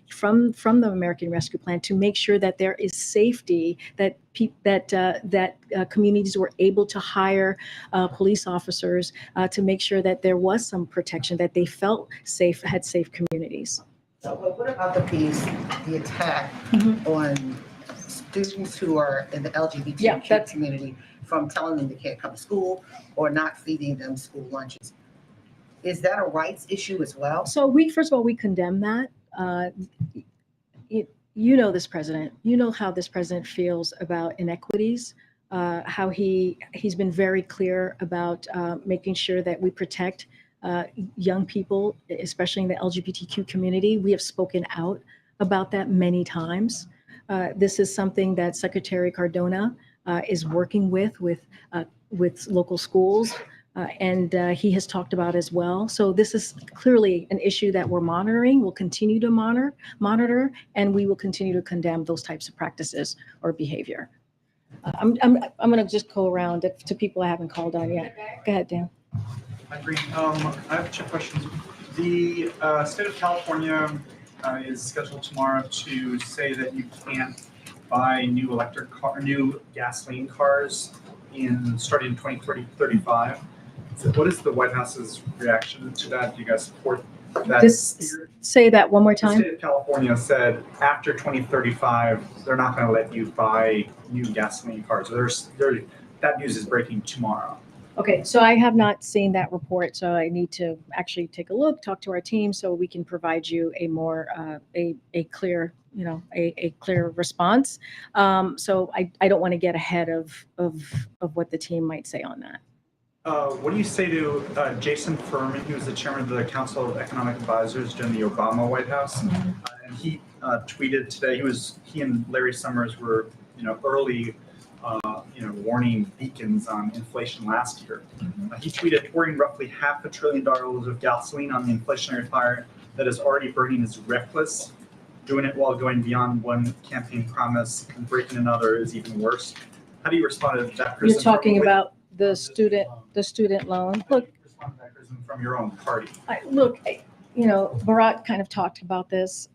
Speaker 4: from the American Rescue Plan to make sure that there is safety, that communities were able to hire police officers to make sure that there was some protection, that they felt safe, had safe communities.
Speaker 19: So what about the piece, the attack on students who are in the LGBTQ community from telling them they can't come to school or not feeding them school lunches? Is that a rights issue as well?
Speaker 4: So first of all, we condemn that. You know this president. You know how this president feels about inequities, how he's been very clear about making sure that we protect young people, especially in the LGBTQ community. We have spoken out about that many times. This is something that Secretary Cardona is working with local schools, and he has talked about as well. So this is clearly an issue that we're monitoring. We'll continue to monitor, and we will continue to condemn those types of practices or behavior. I'm going to just go around to people I haven't called on yet. Go ahead, Dan.
Speaker 20: I agree. I have two questions. The state of California is scheduled tomorrow to say that you can't buy new gasoline cars starting in 2035. So what is the White House's reaction to that? Do you guys support that?
Speaker 4: Say that one more time.
Speaker 20: The state of California said after 2035, they're not going to let you buy new gasoline cars. That news is breaking tomorrow.
Speaker 4: Okay, so I have not seen that report, so I need to actually take a look, talk to our team, so we can provide you a more a clear, a clear response. So I don't want to get ahead of what the team might say on that.
Speaker 20: What do you say to Jason Furman, who was the chairman of the Council of Economic Advisors during the Obama White House? And he tweeted today. He and Larry Summers were, early, warning beacons on inflation last year. He tweeted, pouring roughly $500 billion of gasoline on the inflationary fire that is already burning is reckless. doing it while going beyond one campaign promise and breaking another is even worse. How do you respond to that criticism?
Speaker 4: You're talking about the student loan. Look,
Speaker 20: from your own party.
Speaker 4: Bharat kind of talked about this.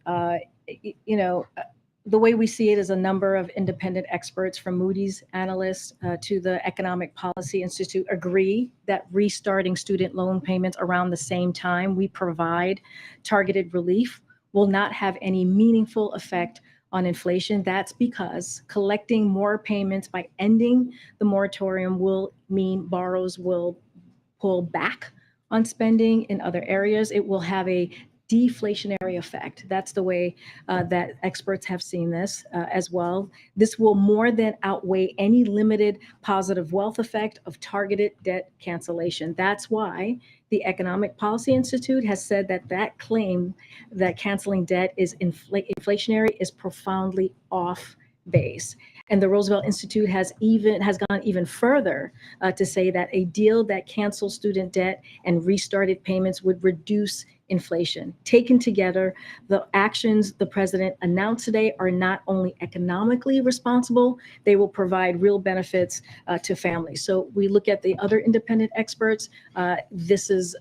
Speaker 4: The way we see it is a number of independent experts from Moody's analysts to the Economic Policy Institute agree that restarting student loan payments around the same time we provide targeted relief will not have any meaningful effect on inflation. That's because collecting more payments by ending the moratorium will mean borrowers will pull back on spending in other areas. It will have a deflationary effect. That's the way that experts have seen this as well. This will more than outweigh any limited positive wealth effect of targeted debt cancellation. That's why the Economic Policy Institute has said that claim that canceling debt is inflationary is profoundly off base. And the Roosevelt Institute has gone even further to say that a deal that cancels student debt and restarted payments would reduce inflation. Taken together, the actions the president announced today are not only economically responsible, they will provide real benefits to families. So we look at the other independent experts. This is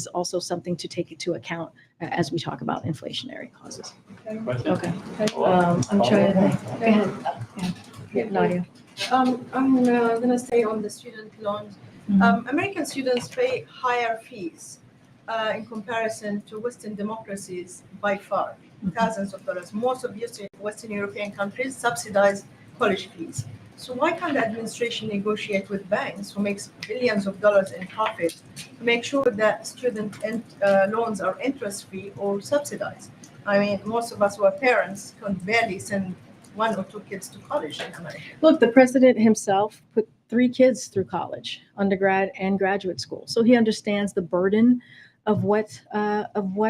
Speaker 4: also something to take into account as we talk about inflationary causes. Okay. I'm trying to think. Go ahead. Yeah, Nadia.
Speaker 21: I'm going to say on the student loans, American students pay higher fees in comparison to Western democracies by far, thousands of dollars. Most of Western European countries subsidize college fees. So why can't the administration negotiate with banks who makes billions of dollars in profit to make sure that student loans are interest-free or subsidized? I mean, most of us who are parents can barely send 1 or 2 kids to college in America.
Speaker 4: Look, the president himself put 3 kids through college, undergrad and graduate school. So he understands the burden of what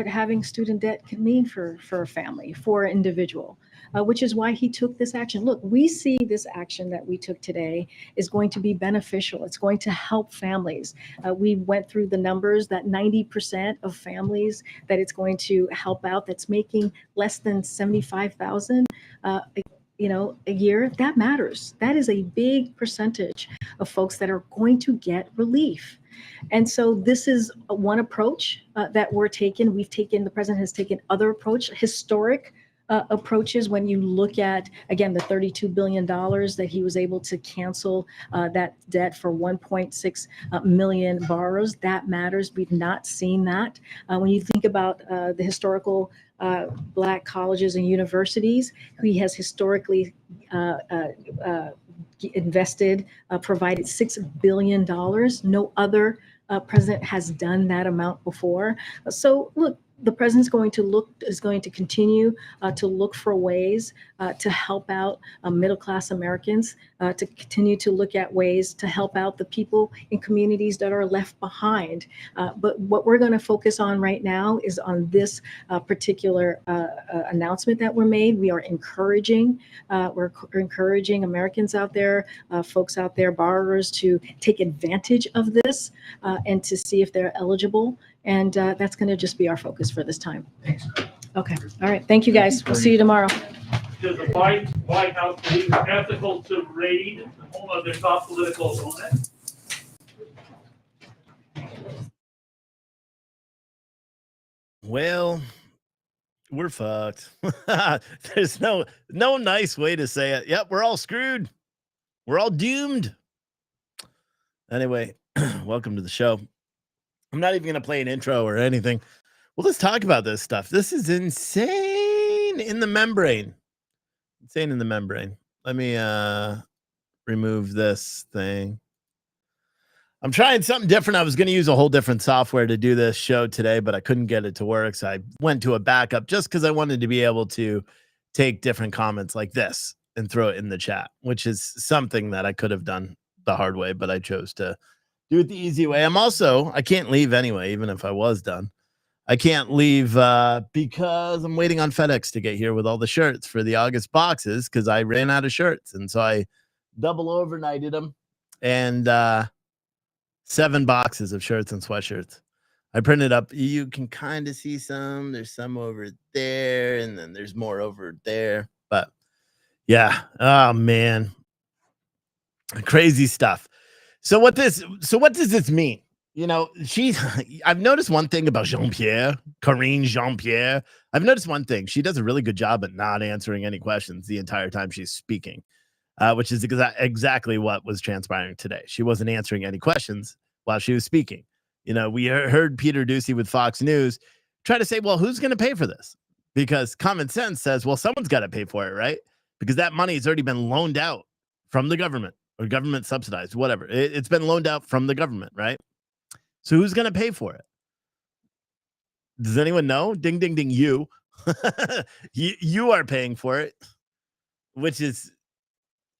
Speaker 4: having student debt can mean for a family, for an individual, which is why he took this action. Look, we see this action that we took today is going to be beneficial. It's going to help families. We went through the numbers that 90% of families that it's going to help out that's making less than $75,000 a year, that matters. That is a big percentage of folks that are going to get relief. And so this is one approach that we're taking. The president has taken other historic approaches when you look at, again, the $32 billion that he was able to cancel that debt for 1.6 million borrowers. That matters. We've not seen that. When you think about the historical Black colleges and universities, he has historically invested, provided $6 billion. No other president has done that amount before. So look, the president's is going to continue to look for ways to help out middle-class Americans, to continue to look at ways to help out the people in communities that are left behind. But what we're going to focus on right now is on this particular announcement that were made. We are encouraging Americans out there, folks out there, borrowers, to take advantage of this and to see if they're eligible. And that's going to just be our focus for this time. Thanks. Okay. All right. Thank you, guys. We'll see you tomorrow.
Speaker 11: Does the White House believe it's ethical to raid the home of their top political opponent?
Speaker 5: Well, we're fucked. There's no nice way to say it. Yep, we're all screwed. We're all doomed. Anyway, welcome to the show. I'm not even going to play an intro or anything. Well, let's talk about this stuff. This is insane in the membrane. Insane in the membrane. Let me remove this thing. I'm trying something different. I was going to use a whole different software to do this show today, but I couldn't get it to work. So I went to a backup just because I wanted to be able to take different comments like this and throw it in the chat, which is something that I could have done the hard way, but I chose to do it the easy way. I can't leave anyway, even if I was done. I can't leave because I'm waiting on FedEx to get here with all the shirts for the August boxes because I ran out of shirts. And so I double overnighted them and 7 boxes of shirts and sweatshirts. I printed up. You can kind of see some. There's some over there, and then there's more over there. But yeah, oh man, crazy stuff. So what does this mean? You know, I've noticed one thing about Karine Jean-Pierre. I've noticed one thing. She does a really good job at not answering any questions the entire time she's speaking, which is exactly what was transpiring today. She wasn't answering any questions while she was speaking. You know, we heard Peter Doocy with Fox News try to say, well, who's going to pay for this? Because common sense says, well, someone's got to pay for it, right? Because that money has already been loaned out from the government or government subsidized, whatever. It's been loaned out from the government, right? So who's going to pay for it? Does anyone know? Ding, ding, ding, you. you are paying for it, which is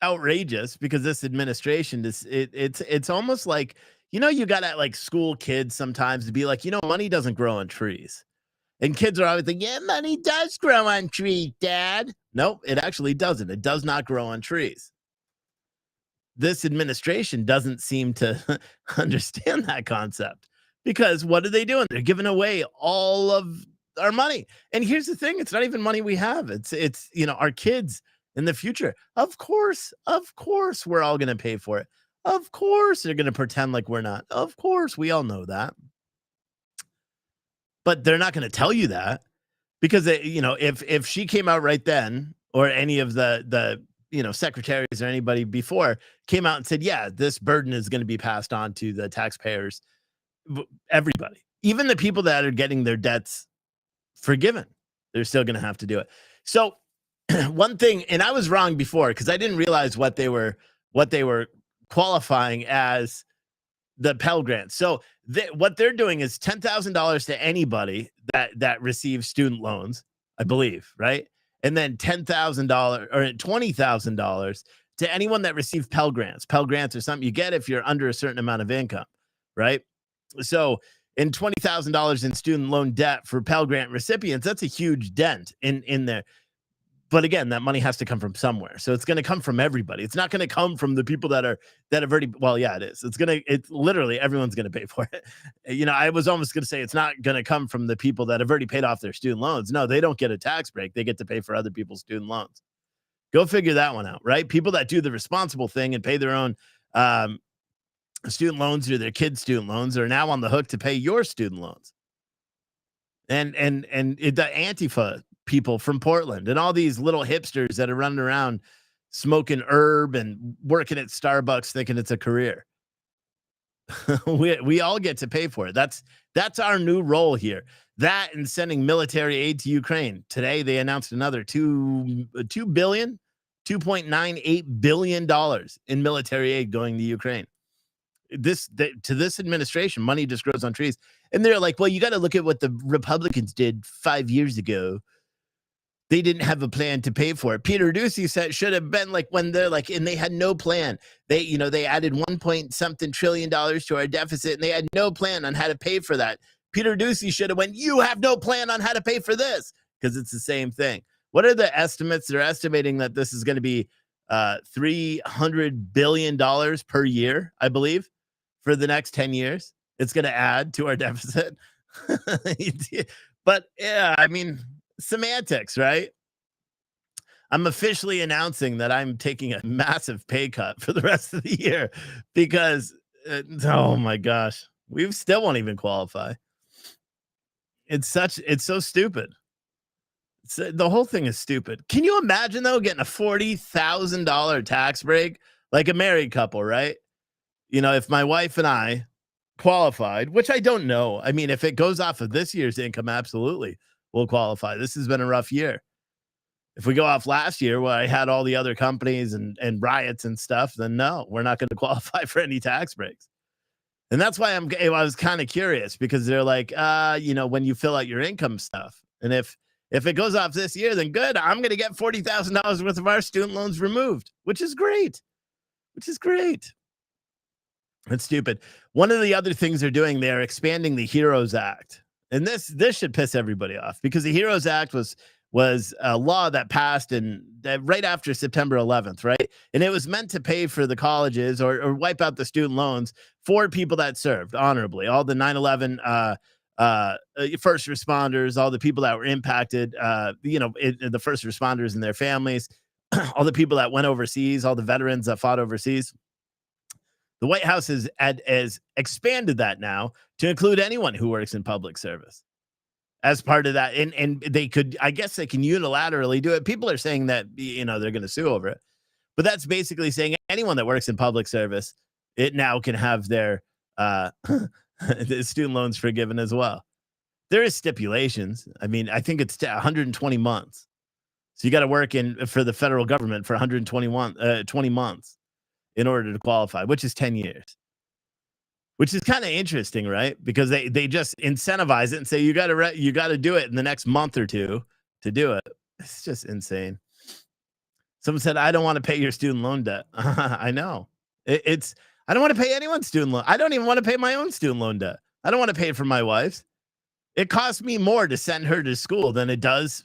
Speaker 5: outrageous because this administration it's almost like, you know, you got to like school kids sometimes to be like, you know, money doesn't grow on trees. And kids are always like, yeah, money does grow on trees, Dad. Nope, it actually doesn't. It does not grow on trees. This administration doesn't seem to understand that concept because what are they doing? They're giving away all of our money. And here's the thing. It's not even money we have. It's, you know, our kids in the future. Of course, we're all going to pay for it. Of course, they're going to pretend like we're not. Of course, we all know that. But they're not going to tell you that because, you know, if she came out right then or any of the you know, secretaries or anybody before came out and said, yeah, this burden is going to be passed on to the taxpayers, everybody, even the people that are getting their debts forgiven, they're still going to have to do it. So one thing, and I was wrong before because I didn't realize what they were qualifying as the Pell Grant. So what they're doing is $10,000 to anybody that receives student loans, I believe, right? And then $10,000 or $20,000 to anyone that receives Pell Grants. Pell Grants are something you get if you're under a certain amount of income, right? So in $20,000 in student loan debt for Pell Grant recipients, that's a huge dent in there. But again, that money has to come from somewhere. So it's going to come from everybody. It's not going to come from the people that have already, well, yeah, it is. It's literally everyone's going to pay for it. You know, I was almost going to say it's not going to come from the people that have already paid off their student loans. No, they don't get a tax break. They get to pay for other people's student loans. Go figure that one out, right? People that do the responsible thing and pay their own student loans or their kids' student loans are now on the hook to pay your student loans. And the Antifa people from Portland and all these little hipsters that are running around smoking herb and working at Starbucks thinking it's a career. we all get to pay for it. That's our new role here. That and sending military aid to Ukraine. Today they announced another $2.98 billion in military aid going to Ukraine. To this administration, money just grows on trees. And they're like, well, you got to look at what the Republicans did 5 years ago. They didn't have a plan to pay for it. Peter Doocy said should have been like when they're like, and they had no plan. They added $1.something trillion to our deficit, and they had no plan on how to pay for that. Peter Doocy should have went, you have no plan on how to pay for this, because it's the same thing. What are the estimates? They're estimating that this is going to be $300 billion per year, I believe, for the next 10 years. It's going to add to our deficit. But yeah, I mean, semantics, right? I'm officially announcing that I'm taking a massive pay cut for the rest of the year because, oh my gosh, we still won't even qualify. It's so stupid. The whole thing is stupid. Can you imagine, though, getting a $40,000 tax break? Like a married couple, right? You know, if my wife and I qualified, which I don't know. I mean, if it goes off of this year's income, absolutely, we'll qualify. This has been a rough year. If we go off last year where I had all the other companies and riots and stuff, then no, we're not going to qualify for any tax breaks. And that's why I was kind of curious, because they're like, you know, when you fill out your income stuff, and if it goes off this year, then good, I'm going to get $40,000 worth of our student loans removed, which is great. It's stupid. One of the other things they're doing, they're expanding the HEROES Act. And this should piss everybody off, because the HEROES Act was a law that passed right after September 11th, right? And it was meant to pay for the colleges or wipe out the student loans for people that served honorably. All the 9/11 first responders, all the people that were impacted, the first responders and their families, all the people that went overseas, all the veterans that fought overseas. The White House has expanded that now to include anyone who works in public service as part of that. And they could, I guess they can unilaterally do it. People are saying that, they're going to sue over it. But that's basically saying anyone that works in public service, it now can have their the student loans forgiven as well. There is stipulations. I mean, I think it's 120 months. So you got to work for the federal government for 20 months in order to qualify, which is 10 years. Which is kind of interesting, right? Because they just incentivize it and say you got to do it in the next month or two to do it. It's just insane. Someone said, I don't want to pay your student loan debt. I know. I don't want to pay anyone's student loan. I don't even want to pay my own student loan debt. I don't want to pay it for my wife's. It costs me more to send her to school than it does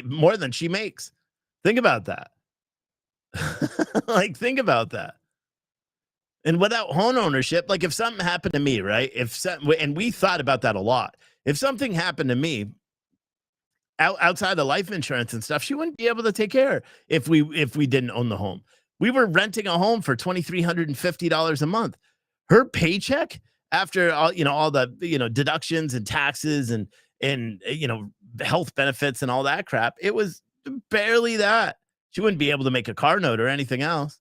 Speaker 5: more than she makes. Think about that. Think about that. And without home ownership, if something happened to me, right? And we thought about that a lot. If something happened to me, outside of life insurance and stuff, she wouldn't be able to take care if we didn't own the home. We were renting a home for $2,350 a month. Her paycheck, after all the deductions and taxes and health benefits and all that crap, it was barely that. She wouldn't be able to make a car note or anything else.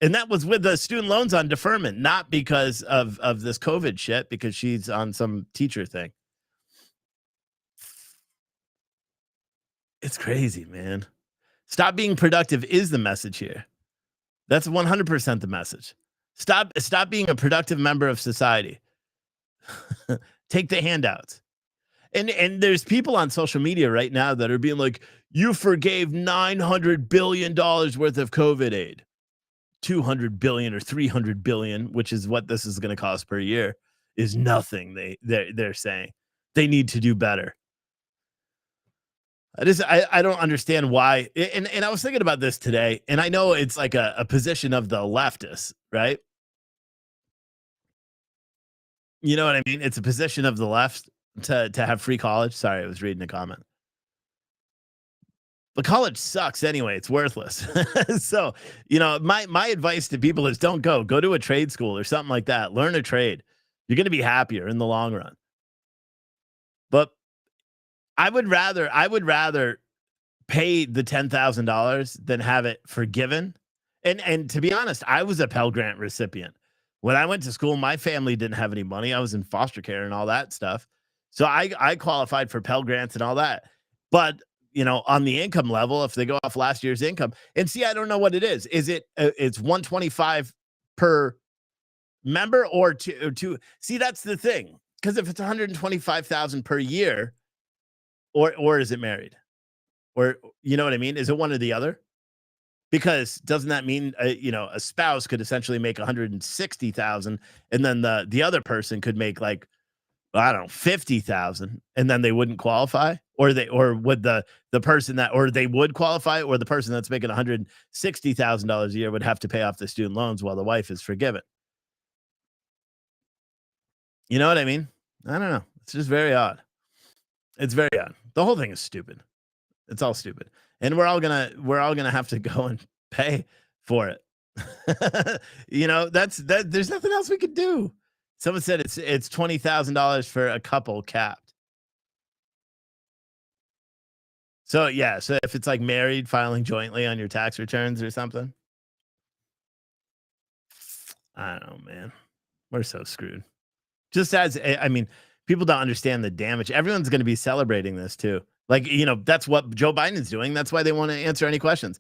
Speaker 5: And that was with the student loans on deferment, not because of this COVID shit, because she's on some teacher thing. It's crazy, man. Stop being productive is the message here. That's 100% the message. Stop being a productive member of society. Take the handouts. And there's people on social media right now that are being like, you forgave $900 billion worth of COVID aid. 200 billion or 300 billion, which is what this is going to cost per year, is nothing. They're saying they need to do better. I don't understand why. And I was thinking about this today, and I know it's like a position of the leftists, right? You know what I mean? It's a position of the left to have free college. Sorry, I was reading a comment. But college sucks anyway. It's worthless. So, my advice to people is don't go to a trade school or something like that. Learn a trade. You're going to be happier in the long run. But I would rather pay the $10,000 than have it forgiven. And to be honest, I was a Pell Grant recipient. When I went to school, my family didn't have any money. I was in foster care and all that stuff. So I qualified for Pell Grants and all that. But on the income level, if they go off last year's income, and see, I don't know what it is. Is it it's 125 per member or two? See, that's the thing. Because if it's 125,000 per year, or is it married? Or you know what I mean? Is it one or the other? Because doesn't that mean a spouse could essentially make 160,000, and then the other person could make I don't know, 50,000, and then they wouldn't qualify, or would the person that, or they would qualify, or the person that's making $160,000 a year would have to pay off the student loans while the wife is forgiven. You know what I mean? I don't know. It's just very odd. It's very odd. The whole thing is stupid. It's all stupid, and we're all gonna have to go and pay for it. There's nothing else we could do. Someone said it's $20,000 for a couple capped. So yeah, so if it's like married, filing jointly on your tax returns or something. I don't know, man. We're so screwed. Just people don't understand the damage. Everyone's going to be celebrating this too. That's what Joe Biden's doing. That's why they want to answer any questions.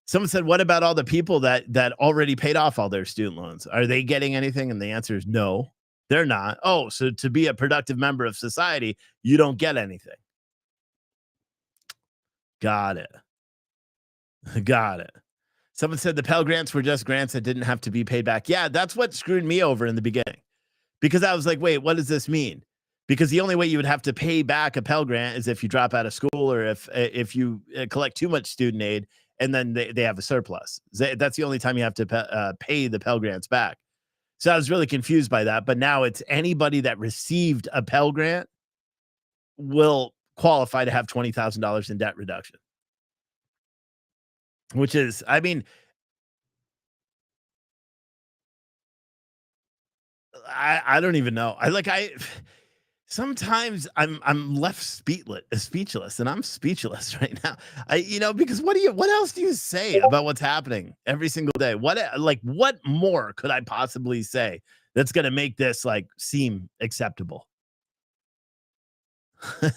Speaker 5: Someone said, what about all the people that already paid off all their student loans? Are they getting anything? And the answer is no, they're not. Oh, so to be a productive member of society, you don't get anything. Got it. Someone said the Pell Grants were just grants that didn't have to be paid back. Yeah, that's what screwed me over in the beginning. Because I was like, wait, what does this mean? Because the only way you would have to pay back a Pell Grant is if you drop out of school, or if you collect too much student aid and then they have a surplus. That's the only time you have to pay the Pell Grants back. So I was really confused by that. But now it's anybody that received a Pell Grant will qualify to have $20,000 in debt reduction, which is, I mean, I don't even know. Sometimes I'm left speechless, and I'm speechless right now. Because what else do you say about what's happening every single day? What more could I possibly say that's going to make this seem acceptable?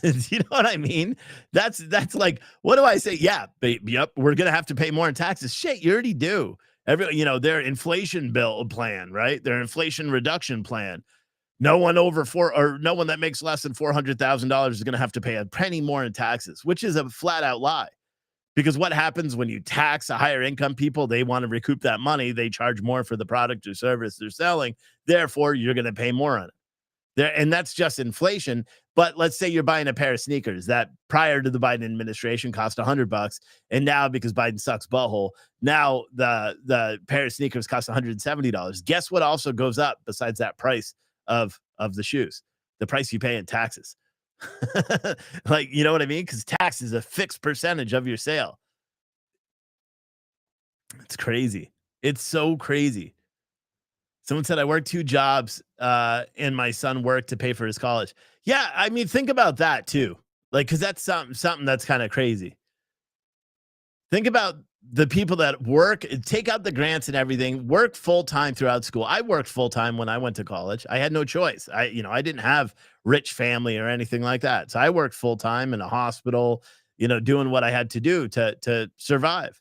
Speaker 5: You know what I mean? That's what do I say? Yeah, yep, we're going to have to pay more in taxes. Shit, you already do. Their inflation bill plan, right? Their inflation reduction plan. No one that makes less than $400,000 is going to have to pay a penny more in taxes, which is a flat out lie. Because what happens when you tax a higher income people? They want to recoup that money. They charge more for the product or service they're selling. Therefore, you're going to pay more on it. And that's just inflation. But let's say you're buying a pair of sneakers that prior to the Biden administration cost $100, and now because Biden sucks butthole, now the pair of sneakers cost $170. Guess what also goes up besides that price of the shoes? The price you pay in taxes. You know what I mean? Because tax is a fixed percentage of your sale. It's crazy. It's so crazy. Someone said I worked 2 jobs and my son worked to pay for his college. Yeah, I mean, think about that too. Because that's something that's kind of crazy. Think about the people that work, take out the grants and everything, work full-time throughout school. I worked full-time when I went to college. I had no choice. I didn't have rich family or anything like that. So I worked full-time in a hospital, doing what I had to do to survive.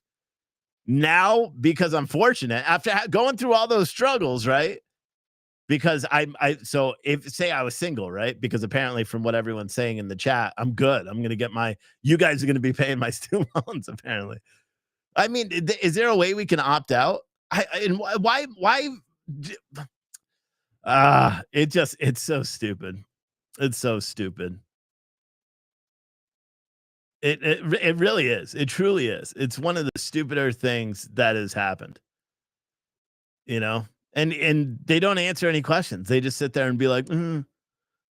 Speaker 5: Now, because I'm fortunate, after going through all those struggles, right? Because so if say I was single, right? Because apparently from what everyone's saying in the chat, I'm good. I'm going to get you guys are going to be paying my student loans, apparently. I mean, is there a way we can opt out? Why? It's so stupid. It's so stupid. It really is. It truly is. It's one of the stupider things that has happened. And they don't answer any questions. They just sit there and be like,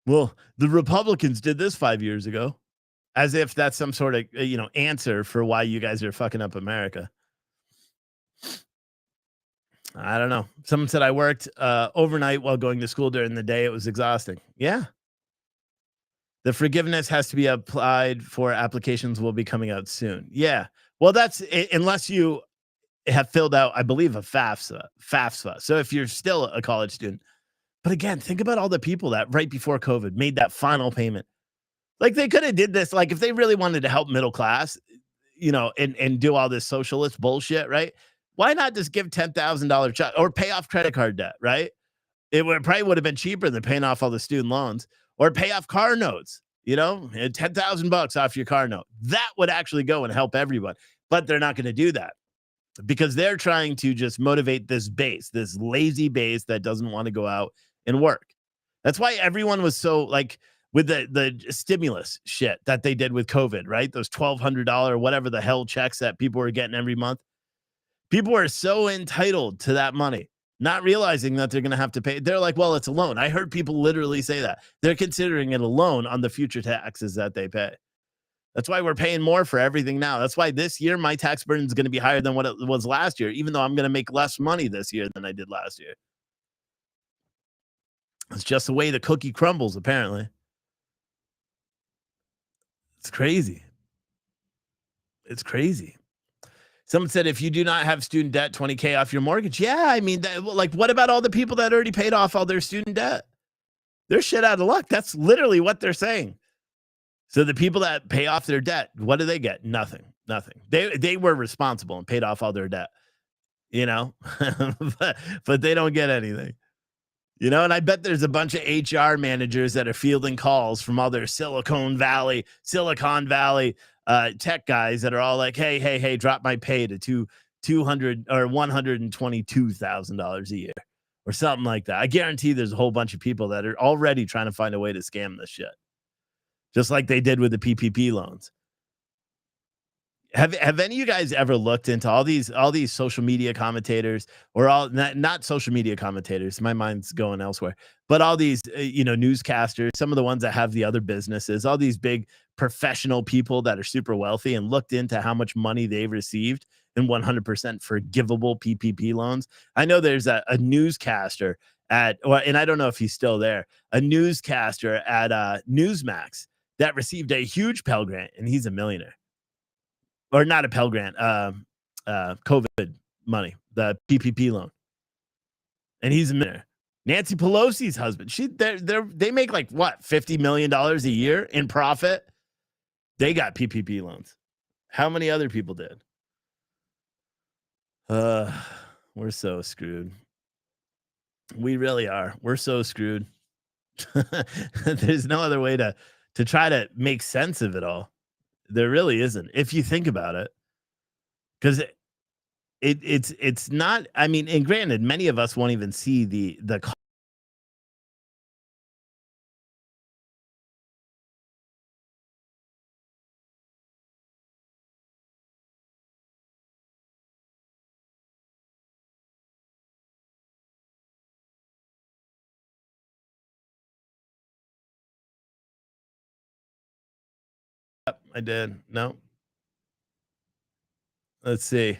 Speaker 5: well, the Republicans did this 5 years ago, as if that's some sort of answer for why you guys are fucking up America. I don't know. Someone said I worked overnight while going to school during the day. It was exhausting. Yeah. The forgiveness has to be applied for. Applications will be coming out soon. Yeah. Well, that's unless you have filled out, I believe, a FAFSA. So if you're still a college student. But again, think about all the people that right before COVID made that final payment. They could have did this. If they really wanted to help middle class, and do all this socialist bullshit, right? Why not just give $10,000 check or pay off credit card debt, right? It probably would have been cheaper than paying off all the student loans, or pay off car notes, $10,000 off your car note. That would actually go and help everyone. But they're not going to do that because they're trying to just motivate this lazy base that doesn't want to go out and work. That's why everyone was so with the stimulus shit that they did with COVID, right? Those $1,200, whatever the hell checks that people were getting every month. People are so entitled to that money, not realizing that they're going to have to pay. They're like, well, it's a loan. I heard people literally say that. They're considering it a loan on the future taxes that they pay. That's why we're paying more for everything now. That's why this year my tax burden is going to be higher than what it was last year, even though I'm going to make less money this year than I did last year. It's just the way the cookie crumbles, apparently. It's crazy. It's crazy. Someone said, if you do not have student debt, $20,000 off your mortgage. Yeah, I mean, what about all the people that already paid off all their student debt? They're shit out of luck. That's literally what they're saying. So the people that pay off their debt, what do they get? Nothing. They were responsible and paid off all their debt, but they don't get anything. And I bet there's a bunch of HR managers that are fielding calls from all their Silicon Valley tech guys that are all like, hey, drop my pay to $200 or $122,000 a year or something like that. I guarantee there's a whole bunch of people that are already trying to find a way to scam this shit, just like they did with the PPP loans. Have any of you guys ever looked into all these social media commentators, or all not social media commentators? My mind's going elsewhere. But all these newscasters, some of the ones that have the other businesses, all these big professional people that are super wealthy, and looked into how much money they've received in 100% forgivable PPP loans. I know there's a newscaster and I don't know if he's still there, a newscaster at Newsmax that received a huge Pell Grant, and he's a millionaire. Or not a Pell Grant, COVID money, the PPP loan. And he's a millionaire. Nancy Pelosi's husband, they make like what, $50 million a year in profit? They got PPP loans. How many other people did? We're so screwed. We really are. We're so screwed. There's no other way to try to make sense of it all. There really isn't, if you think about it. Because it's not, I mean, and granted, many of us won't even see the I did. No. Let's see.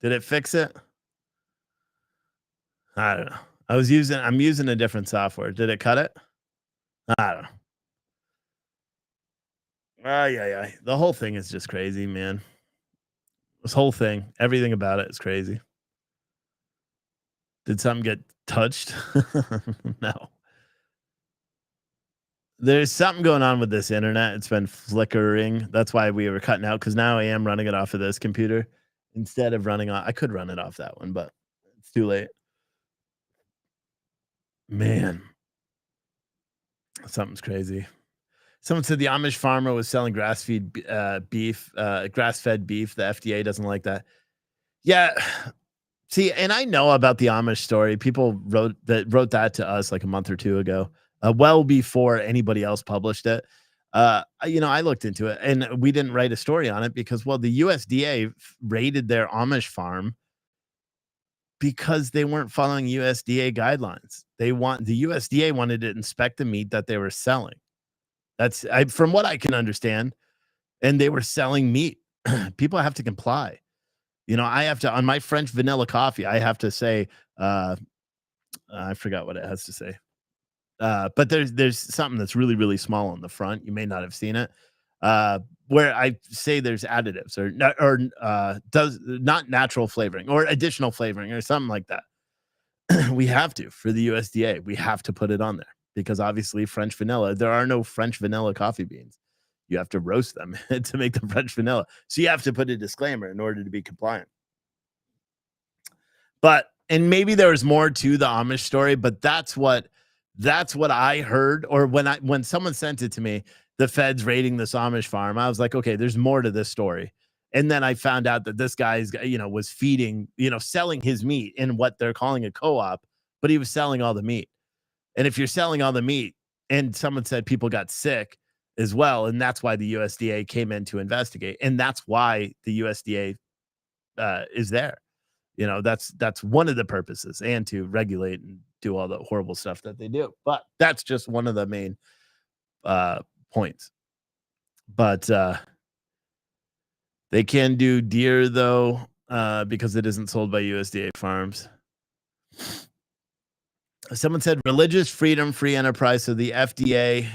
Speaker 5: Did it fix it? I don't know. I'm using a different software. Did it cut it? I don't know. Yeah. The whole thing is just crazy, man. This whole thing, everything about it is crazy. Did something get touched? No. There's something going on with this internet. It's been flickering. That's why we were cutting out, because now I am running it off of this computer instead of running off. I could run it off that one, but it's too late. Man, something's crazy. Someone said the Amish farmer was selling grass-fed beef. The FDA doesn't like that. Yeah. See, and I know about the Amish story. People wrote that to us like a month or two ago, well before anybody else published it. I looked into it, and we didn't write a story on it because, well, the USDA raided their Amish farm because they weren't following USDA guidelines. The USDA wanted to inspect the meat that they were selling. That's from what I can understand. And they were selling meat. People have to comply. I have to, on my French vanilla coffee, I have to say, I forgot what it has to say. But there's something that's really, really small on the front. You may not have seen it. Where I say there's additives does not natural flavoring or additional flavoring or something like that. We have to, for the USDA, we have to put it on there because obviously French vanilla, there are no French vanilla coffee beans. You have to roast them to make them French vanilla. So you have to put a disclaimer in order to be compliant. And maybe there was more to the Amish story, but that's what I heard. Or when someone sent it to me, the feds raiding this Amish farm, I was like, okay, there's more to this story. And then I found out that this guy's, was feeding, selling his meat in what they're calling a co-op, but he was selling all the meat. And if you're selling all the meat, and someone said people got sick as well, and that's why the USDA came in to investigate, and that's why the USDA is there. That's one of the purposes, and to regulate and do all the horrible stuff that they do. But that's just one of the main points. But they can do deer though, because it isn't sold by USDA farms. Someone said religious freedom, free enterprise, so the FDA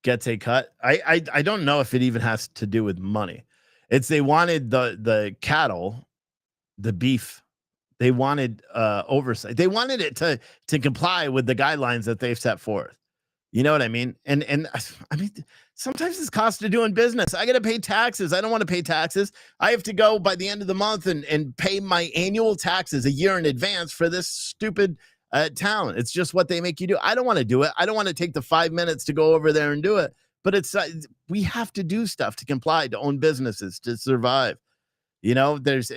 Speaker 5: gets a cut. I don't know if it even has to do with money. It's they wanted the cattle, the beef. They wanted oversight. They wanted it to comply with the guidelines that they've set forth. You know what I mean? And I mean, sometimes it's cost of doing business. I got to pay taxes. I don't want to pay taxes. I have to go by the end of the month and pay my annual taxes a year in advance for this stupid town. It's just what they make you do. I don't want to do it. I don't want to take the 5 minutes to go over there and do it. But we have to do stuff to comply, to own businesses, to survive. There's,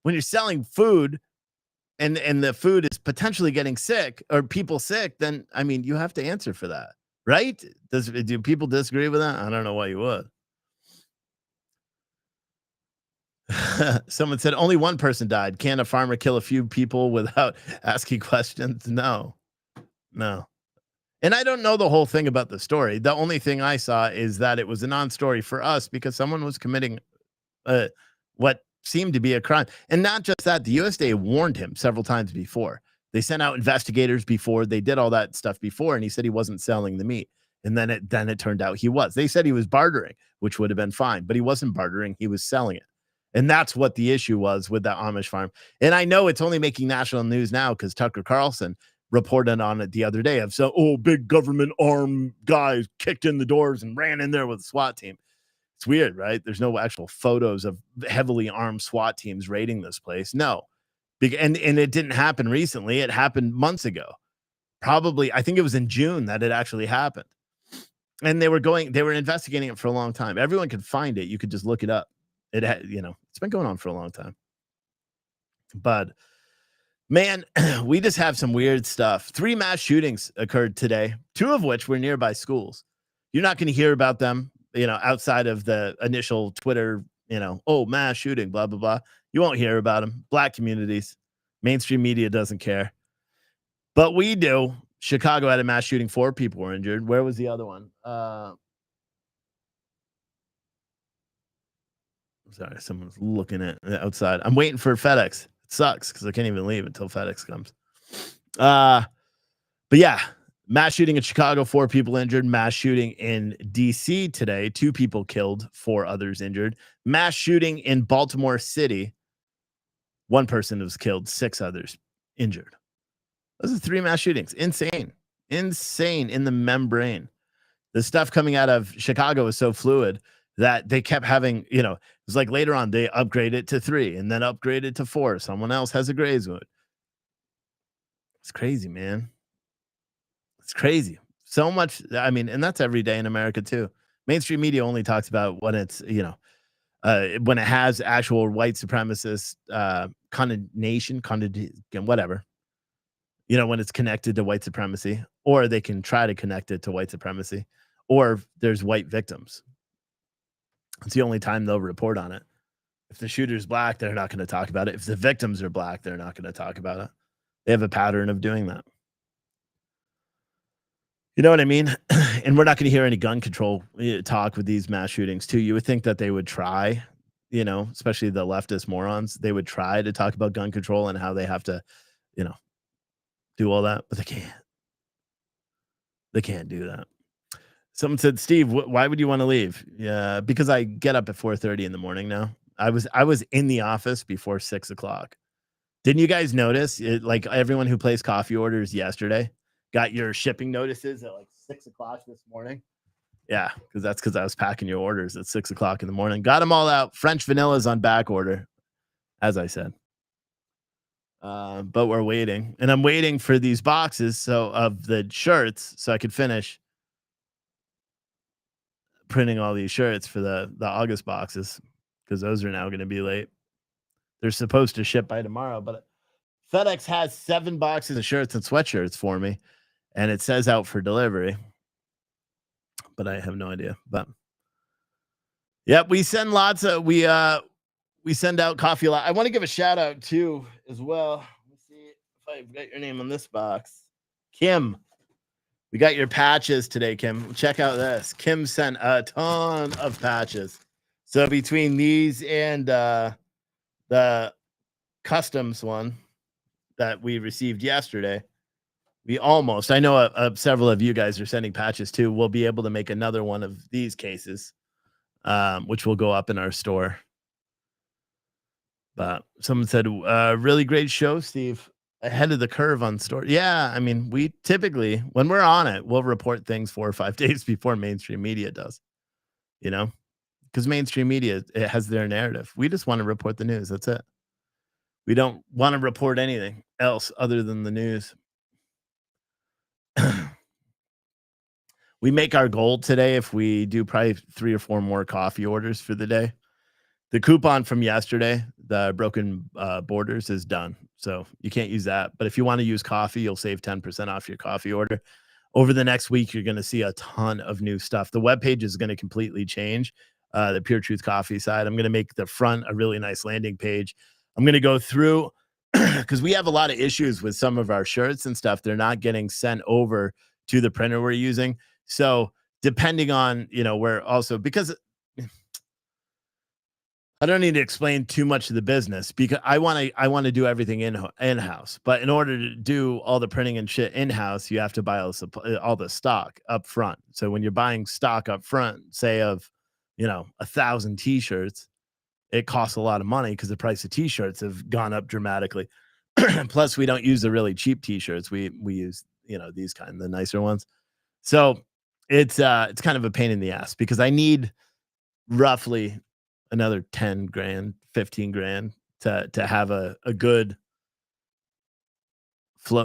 Speaker 5: when you're selling food, and the food is potentially getting sick or people sick, then, I mean, you have to answer for that, right? Do people disagree with that? I don't know why you would. Someone said only one person died. Can a farmer kill a few people without asking questions? No. And I don't know the whole thing about the story. The only thing I saw is that it was a non-story for us because someone was committing what seemed to be a crime. And not just that, the USDA warned him several times before. They sent out investigators before. They did all that stuff before, and he said he wasn't selling the meat. And then it turned out he was. They said he was bartering, which would have been fine, but he wasn't bartering. He was selling it. And that's what the issue was with that Amish farm. And I know it's only making national news now because Tucker Carlson reported on it the other day of big government arm guys kicked in the doors and ran in there with a SWAT team. It's weird, right? There's no actual photos of heavily armed SWAT teams raiding this place. No. And it didn't happen recently. It happened months ago. Probably, I think it was in June that it actually happened. And they were investigating it for a long time. Everyone could find it. You could just look it up. It's been going on for a long time. But man, we just have some weird stuff. 3 mass shootings occurred today, 2 of which were nearby schools. You're not going to hear about them, outside of the initial Twitter, mass shooting, blah, blah, blah. You won't hear about them. Black communities, mainstream media doesn't care. But we do. Chicago had a mass shooting. 4 people were injured. Where was the other one? Sorry, someone's looking at outside. I'm waiting for FedEx. It sucks because I can't even leave until FedEx comes. But yeah, mass shooting in Chicago, 4 people injured. Mass shooting in DC today, 2 people killed, 4 others injured. Mass shooting in Baltimore City, 1 person was killed, 6 others injured. Those are 3 mass shootings. Insane in the membrane. The stuff coming out of Chicago is so fluid that they kept having, it was like later on they upgraded to 3 and then upgraded to 4. Someone else has a Graves wound. It's crazy, man. It's crazy. So much. I mean, and that's every day in America too. Mainstream media only talks about when it's, when it has actual white supremacist condemnation, whatever. When it's connected to white supremacy, or they can try to connect it to white supremacy, or there's white victims. It's the only time they'll report on it. If the shooter's black, they're not going to talk about it. If the victims are black, they're not going to talk about it. They have a pattern of doing that. You know what I mean? And we're not going to hear any gun control talk with these mass shootings too. You would think that they would try, especially the leftist morons, they would try to talk about gun control and how they have to, do all that, but they can't. They can't do that. Someone said, Steve, why would you want to leave? Yeah, because I get up at 4:30 in the morning now. I was in the office before 6 o'clock. Didn't you guys notice? Like everyone who placed coffee orders yesterday got your shipping notices at like 6 o'clock this morning. Yeah, because I was packing your orders at 6 o'clock in the morning. Got them all out. French vanilla's on back order, as I said. But we're waiting, and I'm waiting for these boxes of the shirts so I could finish printing all these shirts for the August boxes, because those are now going to be late. They're supposed to ship by tomorrow, but FedEx has 7 boxes of shirts and sweatshirts for me, and it says out for delivery, but I have no idea. But yep, we send lots of we send out coffee a lot. I want to give a shout out too as well. Let's see if I've got your name on this box. Kim, we got your patches today, Kim. Check out this. Kim sent a ton of patches. So between these and the customs one that we received yesterday, I know several of you guys are sending patches too. We'll be able to make another one of these cases, which will go up in our store. But someone said, really great show, Steve. Ahead of the curve on store. Yeah, I mean, we typically, when we're on it, we'll report things 4 or 5 days before mainstream media does, because mainstream media, it has their narrative. We just want to report the news. That's it. We don't want to report anything else other than the news. We make our goal today if we do probably 3 or 4 more coffee orders for the day. The coupon from yesterday, the broken borders, is done. So you can't use that. But if you want to use coffee, you'll save 10% off your coffee order. Over the next week, you're going to see a ton of new stuff. The webpage is going to completely change. the Pure Truth Coffee side. I'm going to make the front a really nice landing page. I'm going to go through because we have a lot of issues with some of our shirts and stuff. They're not getting sent over to the printer we're using. So depending on, where also, because I don't need to explain too much of the business because I want to do everything in-house. But in order to do all the printing and shit in-house, you have to buy all the stock up front. So when you're buying stock up front, say of, 1,000 t-shirts, it costs a lot of money because the price of t-shirts have gone up dramatically. Plus, we don't use the really cheap t-shirts. We use, these the nicer ones. So it's kind of a pain in the ass because I need roughly another 10 grand, 15 grand to have a good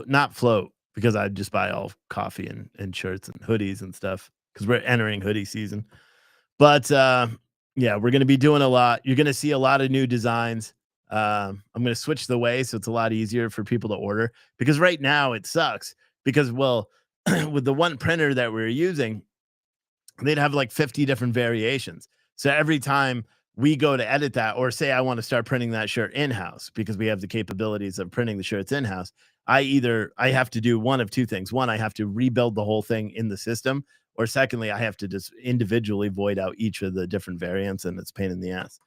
Speaker 5: not float because I just buy all coffee and shirts and hoodies and stuff because we're entering hoodie season. But yeah, we're going to be doing a lot. You're going to see a lot of new designs. I'm going to switch the way so it's a lot easier for people to order because right now it sucks because, well, with the one printer that we're using, they'd have like 50 different variations. So every time we go to edit that or say I want to start printing that shirt in-house because we have the capabilities of printing the shirts in-house, I have to do one of two things. One, I have to rebuild the whole thing in the system, or secondly, I have to just individually void out each of the different variants, and it's a pain in the ass,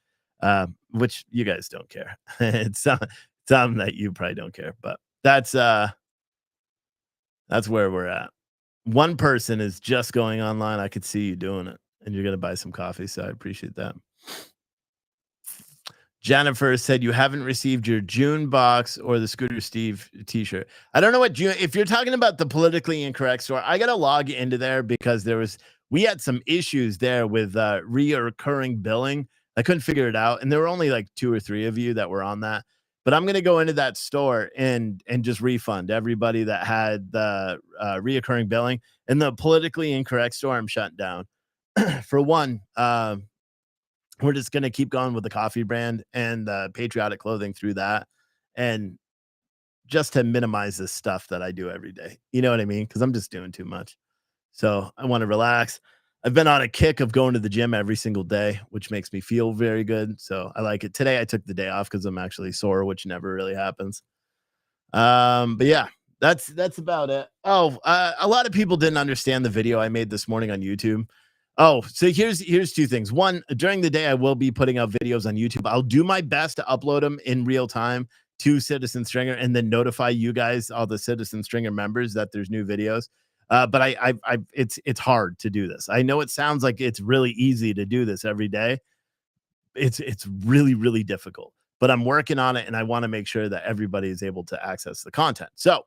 Speaker 5: which you guys don't care. It's something that you probably don't care, but that's where we're at. One person is just going online. I could see you doing it, and you're going to buy some coffee, so I appreciate that. Jennifer said you haven't received your June box or the Scooter Steve t-shirt. I don't know what June, if you're talking about the politically incorrect store, I got to log into there because we had some issues there with reoccurring billing. I couldn't figure it out. And there were only like 2 or 3 of you that were on that, but I'm going to go into that store and just refund everybody that had the reoccurring billing. And the politically incorrect store, I'm shutting down. For one, we're just going to keep going with the coffee brand and the patriotic clothing through that. And just to minimize this stuff that I do every day. You know what I mean? Because I'm just doing too much. So I want to relax. I've been on a kick of going to the gym every single day, which makes me feel very good. So I like it. Today I took the day off because I'm actually sore, which never really happens. But yeah, that's about it. Oh, a lot of people didn't understand the video I made this morning on YouTube. Oh, so here's 2 things. One, during the day, I will be putting out videos on YouTube. I'll do my best to upload them in real time to Citizen Stringer and then notify you guys, all the Citizen Stringer members, that there's new videos. But it's hard to do this. I know it sounds like it's really easy to do this every day. It's really, really difficult, but I'm working on it and I want to make sure that everybody is able to access the content. So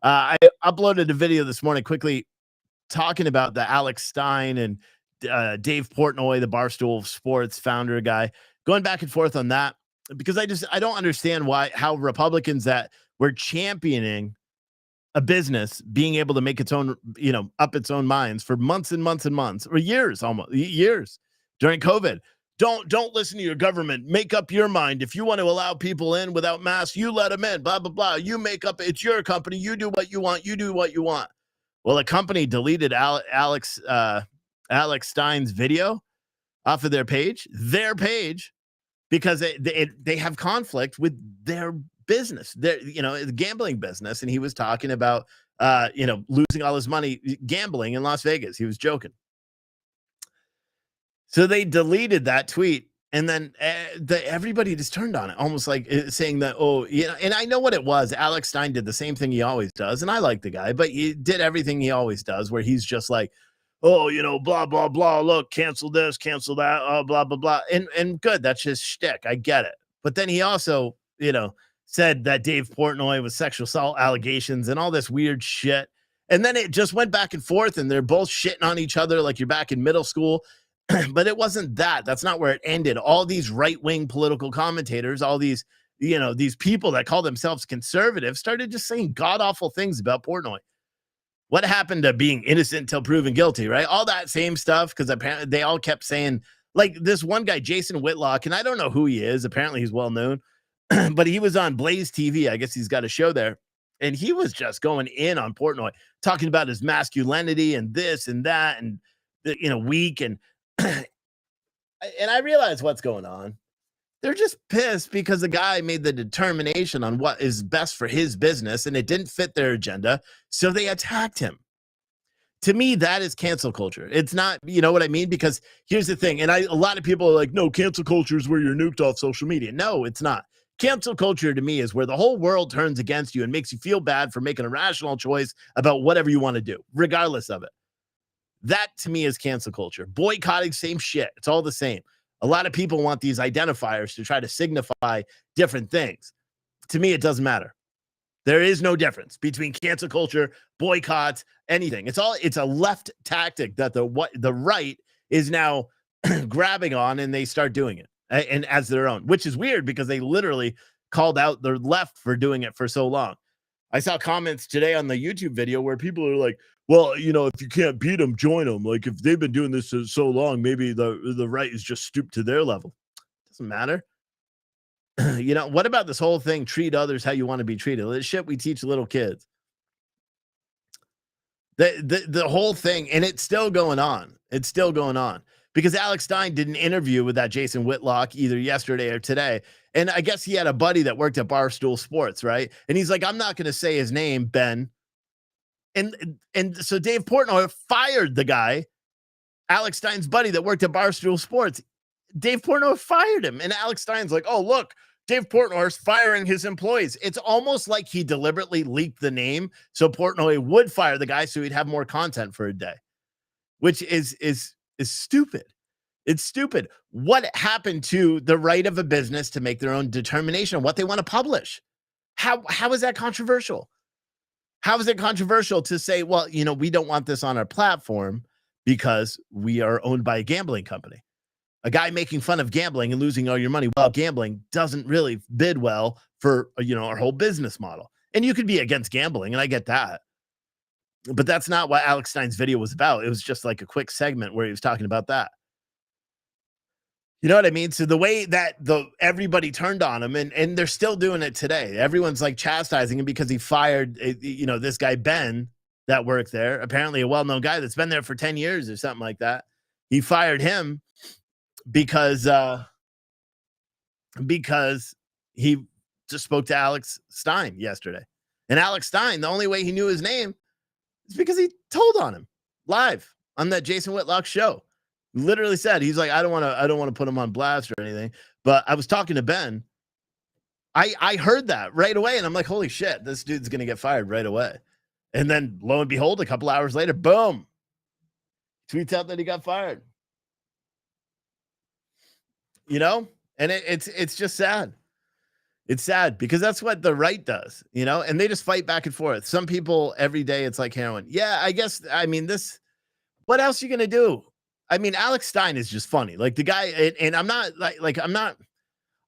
Speaker 5: I uploaded a video this morning quickly talking about the Alex Stein and Dave Portnoy, the Barstool Sports founder guy, going back and forth on that because I don't understand how Republicans that were championing a business being able to make its own, up its own minds for months and months and months or years, almost years during COVID. Don't listen to your government. Make up your mind. If you want to allow people in without masks, you let them in, blah, blah, blah. You make up. It's your company. You do what you want. You do what you want. Well, a company deleted Alex Stein's video off of their page, because they have conflict with their business, the gambling business. And he was talking about, losing all his money gambling in Las Vegas. He was joking. So they deleted that tweet. And then everybody just turned on it, almost like saying that, and I know what it was. Alex Stein did the same thing he always does. And I like the guy, but he did everything he always does, where he's just like, blah, blah, blah. Look, cancel this, cancel that, blah, blah, blah. And good. That's his shtick. I get it. But then he also, said that Dave Portnoy was sexual assault allegations and all this weird shit. And then it just went back and forth and they're both shitting on each other like you're back in middle school. But it wasn't that. That's not where it ended. All these right-wing political commentators, all these, these people that call themselves conservative started just saying god-awful things about Portnoy. What happened to being innocent until proven guilty, right? All that same stuff, because apparently they all kept saying, like this one guy, Jason Whitlock, and I don't know who he is. Apparently he's well-known, but he was on Blaze TV. I guess he's got a show there. And he was just going in on Portnoy, talking about his masculinity and this and that and, weak and And I realize what's going on. They're just pissed because the guy made the determination on what is best for his business and it didn't fit their agenda. So they attacked him. To me, that is cancel culture. It's not, you know what I mean? Because here's the thing. And a lot of people are like, no, cancel culture is where you're nuked off social media. No, it's not. Cancel culture to me is where the whole world turns against you and makes you feel bad for making a rational choice about whatever you want to do, regardless of it. That to me is cancel culture. Boycotting, same shit. It's all the same. A lot of people want these identifiers to try to signify different things. To me, it doesn't matter. There is no difference between cancel culture, boycotts, anything. It's a left tactic that the right is now grabbing on, and they start doing it and as their own, which is weird because they literally called out the left for doing it for so long. I saw comments today on the YouTube video where people are like, well, you know, if you can't beat them, join them. Like if they've been doing this so long, maybe the right is just stooped to their level. Doesn't matter. You know, what about this whole thing? Treat others how you want to be treated. This shit we teach little kids. The whole thing, and it's still going on. It's still going on because Alex Stein did an interview with that Jason Whitlock either yesterday or today. And I guess he had a buddy that worked at Barstool Sports, right? And he's like, I'm not going to say his name, Ben. And so Dave Portnoy fired the guy, Alex Stein's buddy that worked at Barstool Sports. Dave Portnoy fired him. And Alex Stein's like, oh, look, Dave Portnoy's firing his employees. It's almost like he deliberately leaked the name so Portnoy would fire the guy so he'd have more content for a day, which is stupid. It's stupid. What happened to the right of a business to make their own determination on what they want to publish? How is that controversial? How is it controversial to say, well, you know, we don't want this on our platform because we are owned by a gambling company? A guy making fun of gambling and losing all your money while gambling doesn't really bid well for, you know, our whole business model. And you could be against gambling, and I get that. But that's not what Alex Stein's video was about. It was just like a quick segment where he was talking about that. You know what I mean? So the way that everybody turned on him, and they're still doing it today. Everyone's like chastising him because he fired, you know, this guy, Ben, that worked there. Apparently a well-known guy that's been there for 10 years or something like that. He fired him because he just spoke to Alex Stein yesterday. And Alex Stein, the only way he knew his name is because he told on him live on that Jason Whitlock show. Literally said, he's like, I don't want to put him on blast or anything, but I was talking to Ben. I heard that right away, and I'm like, holy shit, this dude's gonna get fired right away. And then lo and behold, a couple hours later, boom, tweets out that he got fired. You know, and it's just sad. It's sad because that's what the right does, you know, and they just fight back and forth. Some people every day, it's like heroin. Yeah, I guess. I mean, what else are you gonna do? I mean, Alex Stein is just funny. Like the guy, and I'm not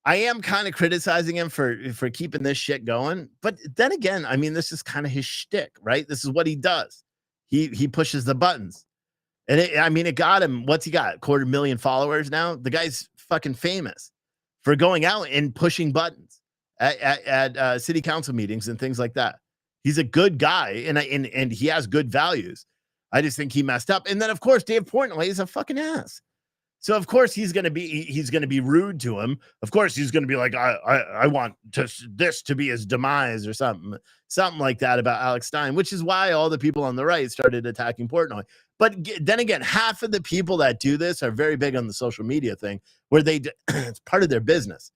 Speaker 5: I am kind of criticizing him for keeping this shit going. But then again, I mean, this is kind of his shtick, right? This is what he does. He pushes the buttons. And it got him, what's he got? 250,000 followers now? The guy's fucking famous for going out and pushing buttons at city council meetings and things like that. He's a good guy, and he has good values. I just think he messed up. And then, of course, Dave Portnoy is a fucking ass. So, of course, he's going to be rude to him. Of course, he's going to be like, I want this to be his demise or something like that about Alex Stein, which is why all the people on the right started attacking Portnoy. But then again, half of the people that do this are very big on the social media thing where it's part of their business,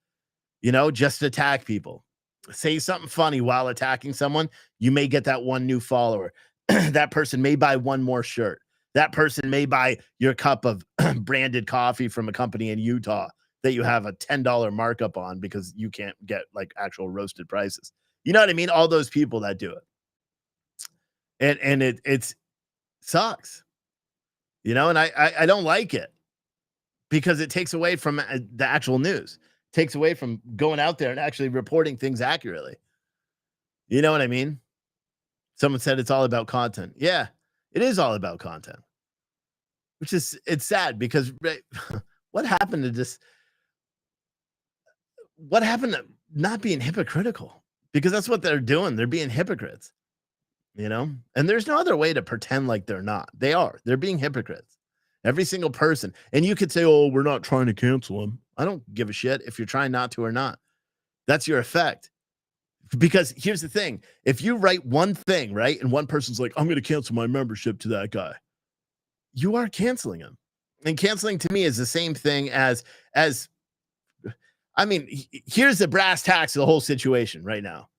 Speaker 5: you know, just attack people. Say something funny while attacking someone. You may get that one new follower. That person may buy one more shirt. That person may buy your cup of branded coffee from a company in Utah that you have a $10 markup on because you can't get like actual roasted prices. You know what I mean? All those people that do it. And it sucks. You know, and I don't like it because it takes away from the actual news. It takes away from going out there and actually reporting things accurately. You know what I mean? Someone said it's all about content. Yeah, it is all about content, it's sad because what happened to not being hypocritical? Because that's what they're doing. They're being hypocrites, you know, and there's no other way to pretend like they're not. They're being hypocrites. Every single person. And you could say, oh, we're not trying to cancel them. I don't give a shit if you're trying not to or not. That's your effect. Because here's the thing. If you write one thing, right, and one person's like, I'm going to cancel my membership to that guy, you are canceling him. And canceling to me is the same thing as I mean, here's the brass tacks of the whole situation right now.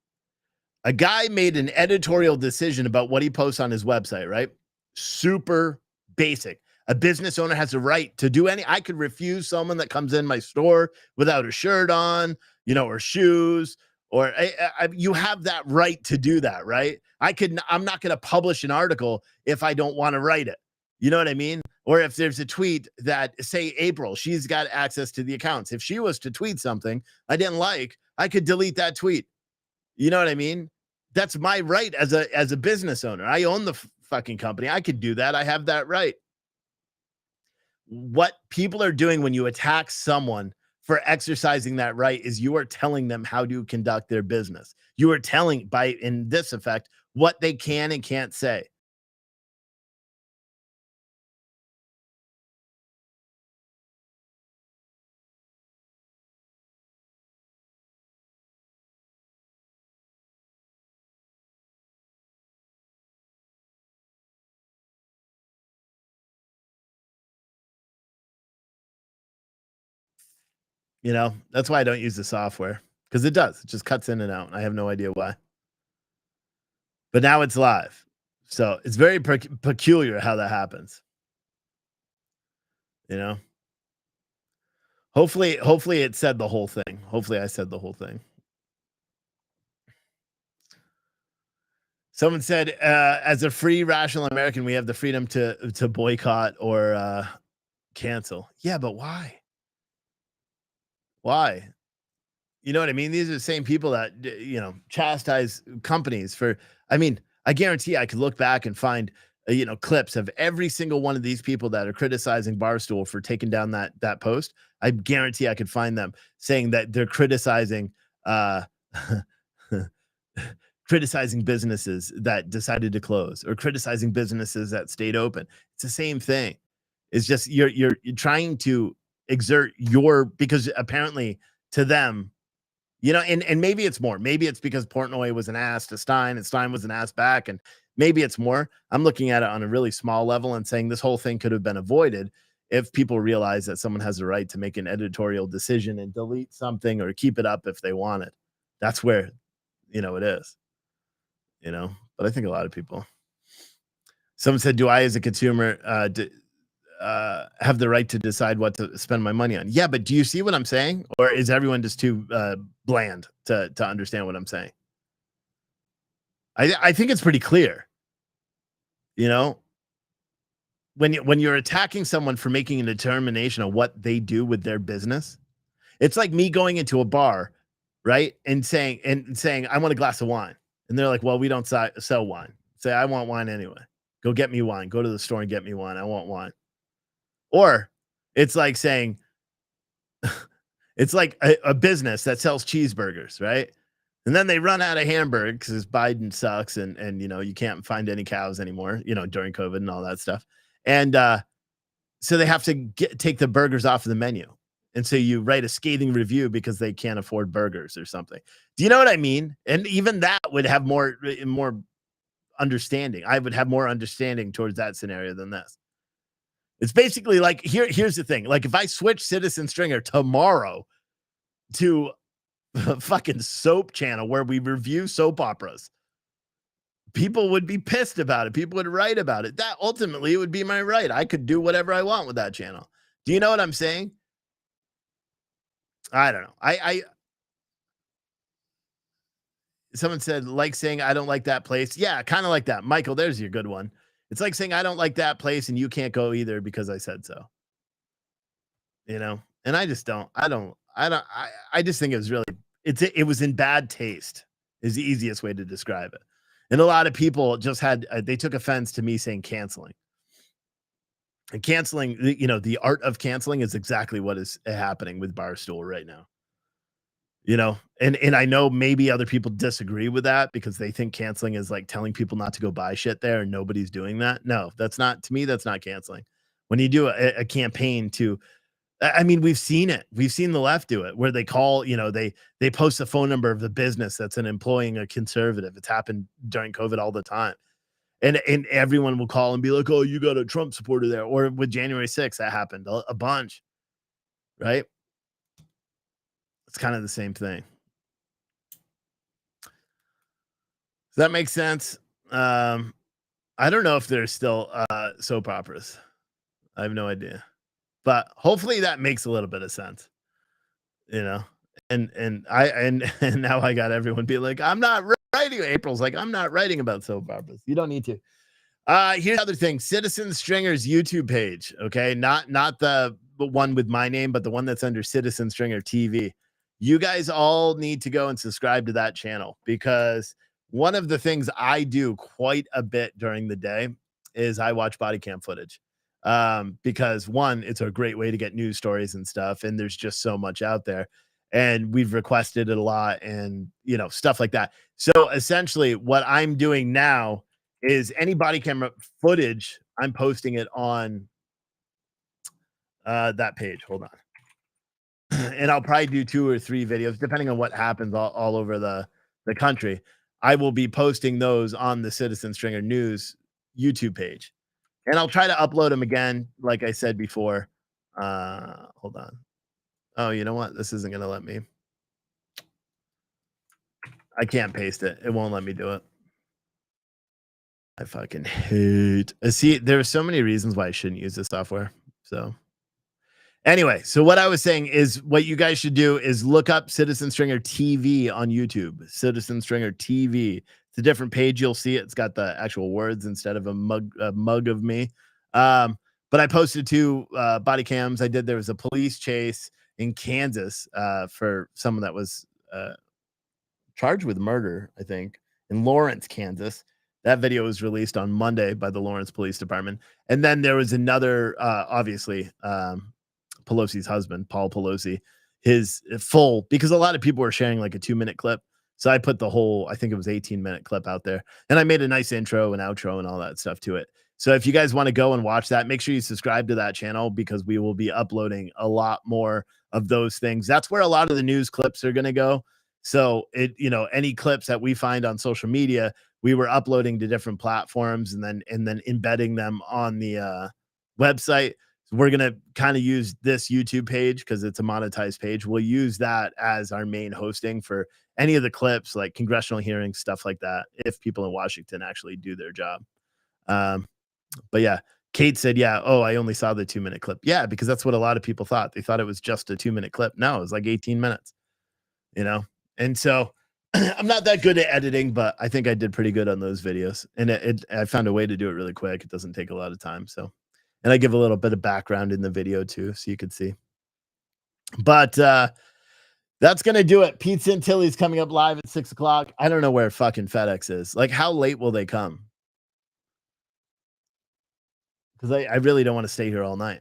Speaker 5: A guy made an editorial decision about what he posts on his website, right? Super basic. A business owner has a right to do I could refuse someone that comes in my store without a shirt on, or shoes, or you have that right to do that, right? I'm not going to publish an article if I don't want to write it. You know what I mean? Or if there's a tweet that, say, April, she's got access to the accounts. If she was to tweet something I didn't like, I could delete that tweet. You know what I mean? That's my right as a business owner. I own the fucking company. I could do that. I have that right. What people are doing when you attack someone for exercising that right is you are telling them how to conduct their business. You are telling, in this effect, what they can and can't say. That's why I don't use the software, because it just cuts in and out. I have no idea why. But now it's live. So it's very peculiar how that happens. Hopefully it said the whole thing. Hopefully I said the whole thing. Someone said, as a free, rational American, we have the freedom to boycott or cancel. Yeah, but why? Why? You know what I mean? These are the same people that, chastise companies for, I guarantee I could look back and find, clips of every single one of these people that are criticizing Barstool for taking down that post. I guarantee I could find them saying that they're criticizing, criticizing businesses that decided to close or criticizing businesses that stayed open. It's the same thing. It's just, you're trying to exert because apparently to them, and maybe it's more. Maybe it's because Portnoy was an ass to Stein and Stein was an ass back. And maybe it's more. I'm looking at it on a really small level and saying this whole thing could have been avoided if people realize that someone has a right to make an editorial decision and delete something or keep it up if they want it. That's where, it is, but I think a lot of people. Someone said, do I as a consumer have the right to decide what to spend my money on? Yeah, but do you see what I'm saying? Or is everyone just too bland to understand what I'm saying? I think it's pretty clear. When you're attacking someone for making a determination of what they do with their business, it's like me going into a bar, right? And saying, I want a glass of wine. And they're like, well, we don't sell wine. Say, I want wine anyway. Go get me wine. Go to the store and get me wine. I want wine. Or it's like saying, it's like a business that sells cheeseburgers, right? And then they run out of hamburgers because Biden sucks and you can't find any cows anymore, during COVID and all that stuff. And so they have to take the burgers off of the menu. And so you write a scathing review because they can't afford burgers or something. Do you know what I mean? And even that would have more understanding. I would have more understanding towards that scenario than this. It's basically like, here's the thing. Like if I switch Citizen Stringer tomorrow to a fucking soap channel where we review soap operas, people would be pissed about it. People would write about it. That ultimately it would be my right. I could do whatever I want with that channel. Do you know what I'm saying? I don't know. Someone said, like saying, I don't like that place. Yeah, kind of like that. Michael, there's your good one. It's like saying, I don't like that place and you can't go either because I said so. And I just don't. I just think it was really, it was in bad taste is the easiest way to describe it. And a lot of people just they took offense to me saying canceling. And canceling, the art of canceling is exactly what is happening with Barstool right now. And I know maybe other people disagree with that because they think canceling is like telling people not to go buy shit there and nobody's doing that. No, that's not, to me, that's not canceling. when you do a campaign to, I mean, we've seen it. We've seen the left do it where they call, they post the phone number of the business that's employing a conservative. It's happened during COVID all the time. And everyone will call and be like, oh, you got a Trump supporter there. Or with January 6th, that happened a bunch, right? It's kind of the same thing. Does that make sense? I don't know if there's still soap operas. I have no idea. But hopefully that makes a little bit of sense. And now I got everyone be like, I'm not writing. April's like, I'm not writing about soap operas. You don't need to. Here's the other thing. Citizen Stringer's YouTube page. Okay. Not the one with my name, but the one that's under Citizen Stringer TV. You guys all need to go and subscribe to that channel, because one of the things I do quite a bit during the day is I watch body cam footage. Because one, it's a great way to get news stories and stuff. And there's just so much out there, and we've requested it a lot, and stuff like that. So essentially what I'm doing now is any body camera footage, I'm posting it on that page. Hold on. And I'll probably do 2 or 3 videos, depending on what happens all over the country. I will be posting those on the Citizen Stringer News YouTube page. And I'll try to upload them again, like I said before. Hold on. Oh, you know what? This isn't going to let me. I can't paste it. It won't let me do it. I fucking hate. See, there are so many reasons why I shouldn't use this software. So anyway, so what I was saying is what you guys should do is look up Citizen Stringer TV on YouTube. Citizen Stringer TV. It's a different page. You'll see it. It's got the actual words instead of a mug of me. But I posted 2 body cams. There was a police chase in Kansas for someone that was charged with murder, I think, in Lawrence, Kansas. That video was released on Monday by the Lawrence Police Department. And then there was another, obviously, Pelosi's husband, Paul Pelosi, his full, because a lot of people were sharing like a 2-minute clip. So I put the whole, I think it was 18-minute clip out there. And I made a nice intro and outro and all that stuff to it. So if you guys want to go and watch that, make sure you subscribe to that channel, because we will be uploading a lot more of those things. That's where a lot of the news clips are going to go. So any clips that we find on social media, we were uploading to different platforms and then embedding them on the website. So we're going to kind of use this YouTube page because it's a monetized page. We'll use that as our main hosting for any of the clips, like congressional hearings, stuff like that, if people in Washington actually do their job. But yeah, Kate said, yeah, oh, I only saw the 2-minute clip. Yeah, because that's what a lot of people thought. They thought it was just a 2-minute clip. No, it was like 18 minutes, And so I'm not that good at editing, but I think I did pretty good on those videos. And I found a way to do it really quick. It doesn't take a lot of time. So, and I give a little bit of background in the video too, so you could see. But that's going to do it. Pizza and Tilly's coming up live at 6 o'clock. I don't know where fucking FedEx is. Like, how late will they come? Because I really don't want to stay here all night.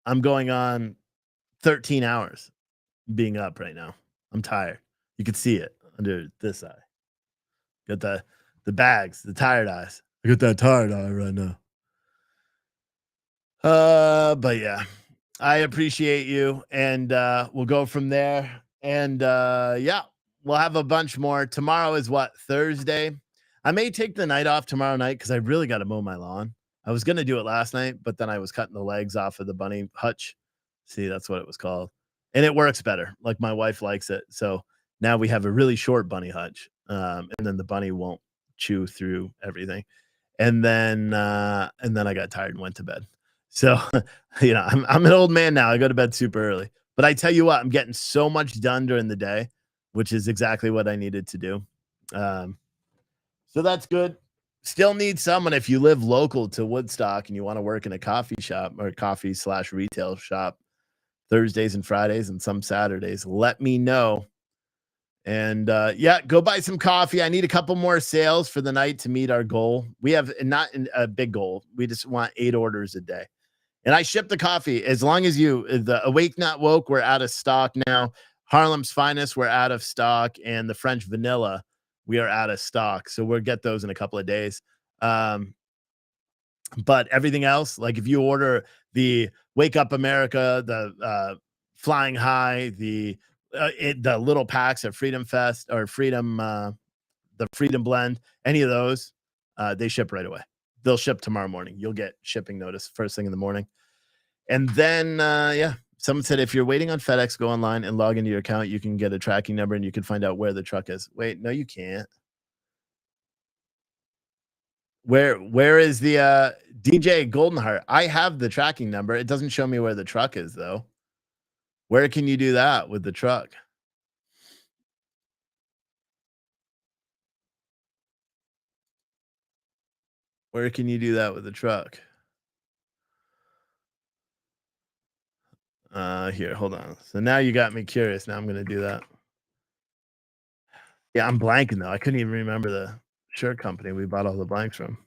Speaker 5: I'm going on 13 hours being up right now. I'm tired. You can see it under this eye. Got the bags, the tired eyes. I got that tired eye right now. But yeah, I appreciate you, and we'll go from there. And yeah, we'll have a bunch more. Tomorrow is what? Thursday. I may take the night off tomorrow night because I really got to mow my lawn. I was gonna do it last night, but then I was cutting the legs off of the bunny hutch. See, that's what it was called. And it works better. Like, my wife likes it. So now we have a really short bunny hutch. And then the bunny won't chew through everything. And then I got tired and went to bed. So, I'm an old man now. I go to bed super early. But I tell you what, I'm getting so much done during the day, which is exactly what I needed to do. So that's good. Still need someone if you live local to Woodstock and you want to work in a coffee shop or coffee/retail shop Thursdays and Fridays and some Saturdays. Let me know. And yeah, go buy some coffee. I need a couple more sales for the night to meet our goal. We have not a big goal. We just want 8 orders a day. And I ship the coffee as long as the Awake Not Woke, we're out of stock now. Harlem's Finest, we're out of stock. And the French Vanilla, we are out of stock. So we'll get those in a couple of days. But everything else, like if you order the Wake Up America, the Flying High, the little packs at Freedom Fest or the Freedom Blend, any of those, they ship right away. They'll ship tomorrow morning. You'll get shipping notice first thing in the morning. And then, someone said if you're waiting on FedEx, go online and log into your account. You can get a tracking number and you can find out where the truck is. Wait, no, you can't. Where is the DJ Goldenheart? I have the tracking number. It doesn't show me where the truck is, though. Where can you do that with the truck? Where can you do that with the truck? Here, hold on. So now you got me curious. Now I'm going to do that. Yeah, I'm blanking, though. I couldn't even remember the shirt company we bought all the blanks from.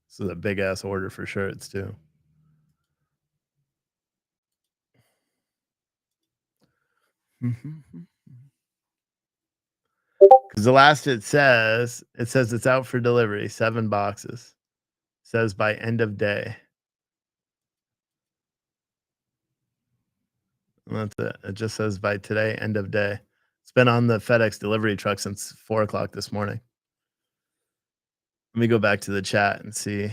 Speaker 5: So the big ass order for shirts too. Because the last it says it's out for delivery, 7 boxes. It says by end of day. And that's it. It just says by today, end of day. It's been on the FedEx delivery truck since 4 o'clock this morning. Let me go back to the chat and see.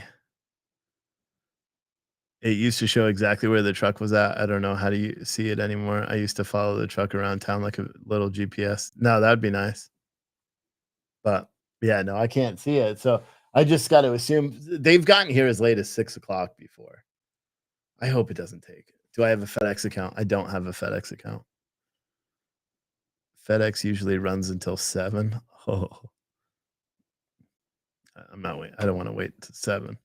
Speaker 5: It used to show exactly where the truck was at. I don't know how do you see it anymore. I used to follow the truck around town like a little GPS. No, that would be nice. But yeah, no, I can't see it. So I just got to assume they've gotten here as late as 6 o'clock before. I hope it doesn't take. Do I have a FedEx account? I don't have a FedEx account. FedEx usually runs until 7. Oh, I'm not waiting. I don't want to wait until 7.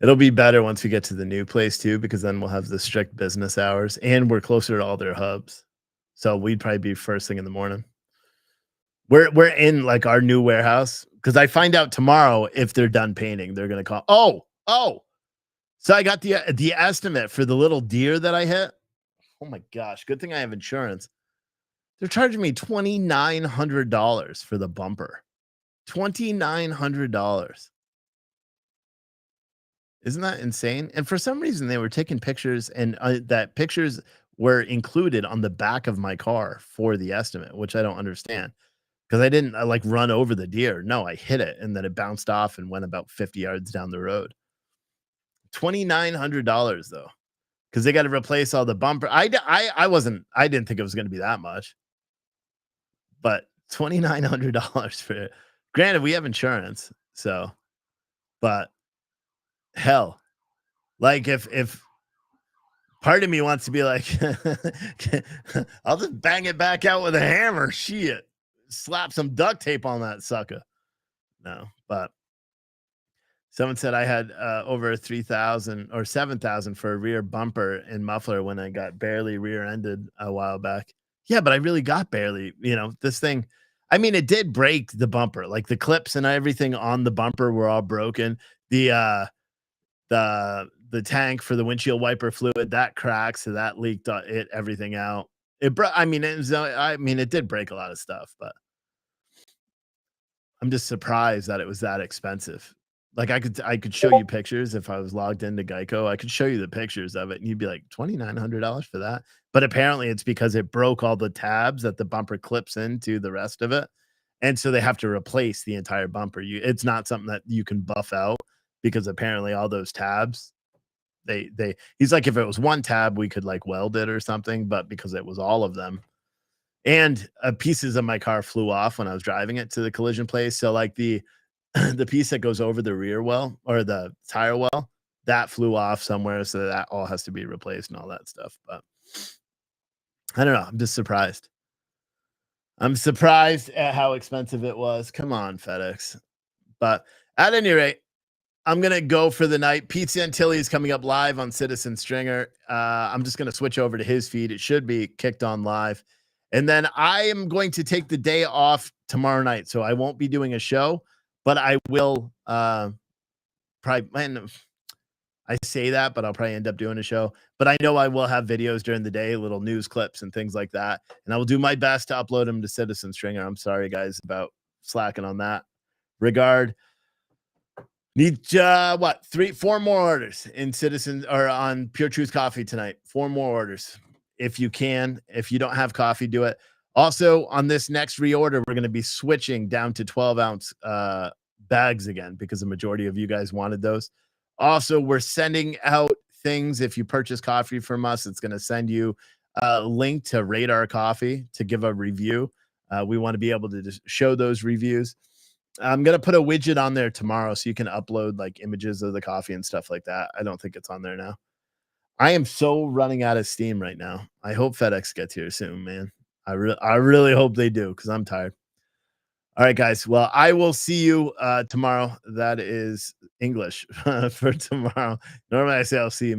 Speaker 5: It'll be better once we get to the new place too, because then we'll have the strict business hours and we're closer to all their hubs. So we'd probably be first thing in the morning. We're in like our new warehouse because I find out tomorrow if they're done painting. They're gonna call. Oh. So I got the estimate for the little deer that I hit. Oh my gosh! Good thing I have insurance. They're charging me $2,900 for the bumper. $2,900. Isn't that insane? And for some reason, they were taking pictures, and that pictures were included on the back of my car for the estimate, which I don't understand. Because I didn't like run over the deer. No, I hit it, and then it bounced off and went about 50 yards down the road. $2,900 though, because they got to replace all the bumper. I didn't think it was going to be that much, but $2,900 for it. Granted, we have insurance, so, but hell, like if part of me wants to be like, I'll just bang it back out with a hammer. Shit, slap some duct tape on that sucker. No, but someone said I had over 3,000 or 7,000 for a rear bumper and muffler when I got barely rear-ended a while back. Yeah, but I really got barely. This thing. I mean, it did break the bumper. Like the clips and everything on the bumper were all broken. The tank for the windshield wiper fluid that cracked, so that leaked everything out. It did break a lot of stuff, but I'm just surprised that it was that expensive. Like I could show you pictures if I was logged into Geico. I could show you the pictures of it, and you'd be like $2,900 for that. But apparently, it's because it broke all the tabs that the bumper clips into the rest of it, and so they have to replace the entire bumper. It's not something that you can buff out because apparently all those tabs. He's like, if it was one tab, we could like weld it or something, but because it was all of them. And pieces of my car flew off when I was driving it to the collision place. So like the piece that goes over the rear well or the tire well, that flew off somewhere. So that all has to be replaced and all that stuff. But I don't know. I'm just surprised. I'm surprised at how expensive it was. Come on, FedEx. But at any rate, I'm going to go for the night. Pizza and Tilly is coming up live on Citizen Stringer. I'm just going to switch over to his feed. It should be kicked on live. And then I am going to take the day off tomorrow night. So I won't be doing a show, but I will probably, I say that, but I'll probably end up doing a show. But I know I will have videos during the day, little news clips and things like that. And I will do my best to upload them to Citizen Stringer. I'm sorry, guys, about slacking on that regard. Need 4 more orders in Citizen or on Pure Truth Coffee tonight. 4 more orders if you can. If you don't have coffee, do it. Also, on this next reorder, we're going to be switching down to 12-ounce bags again because the majority of you guys wanted those. Also, we're sending out things. If you purchase coffee from us, it's going to send you a link to rate our coffee to give a review. We want to be able to just show those reviews. I'm going to put a widget on there tomorrow so you can upload like images of the coffee and stuff like that. I don't think it's on there now. I am so running out of steam right now. I hope FedEx gets here soon, man. I really hope they do because I'm tired. All right, guys. Well, I will see you tomorrow. That is English for tomorrow. Normally I say I'll see you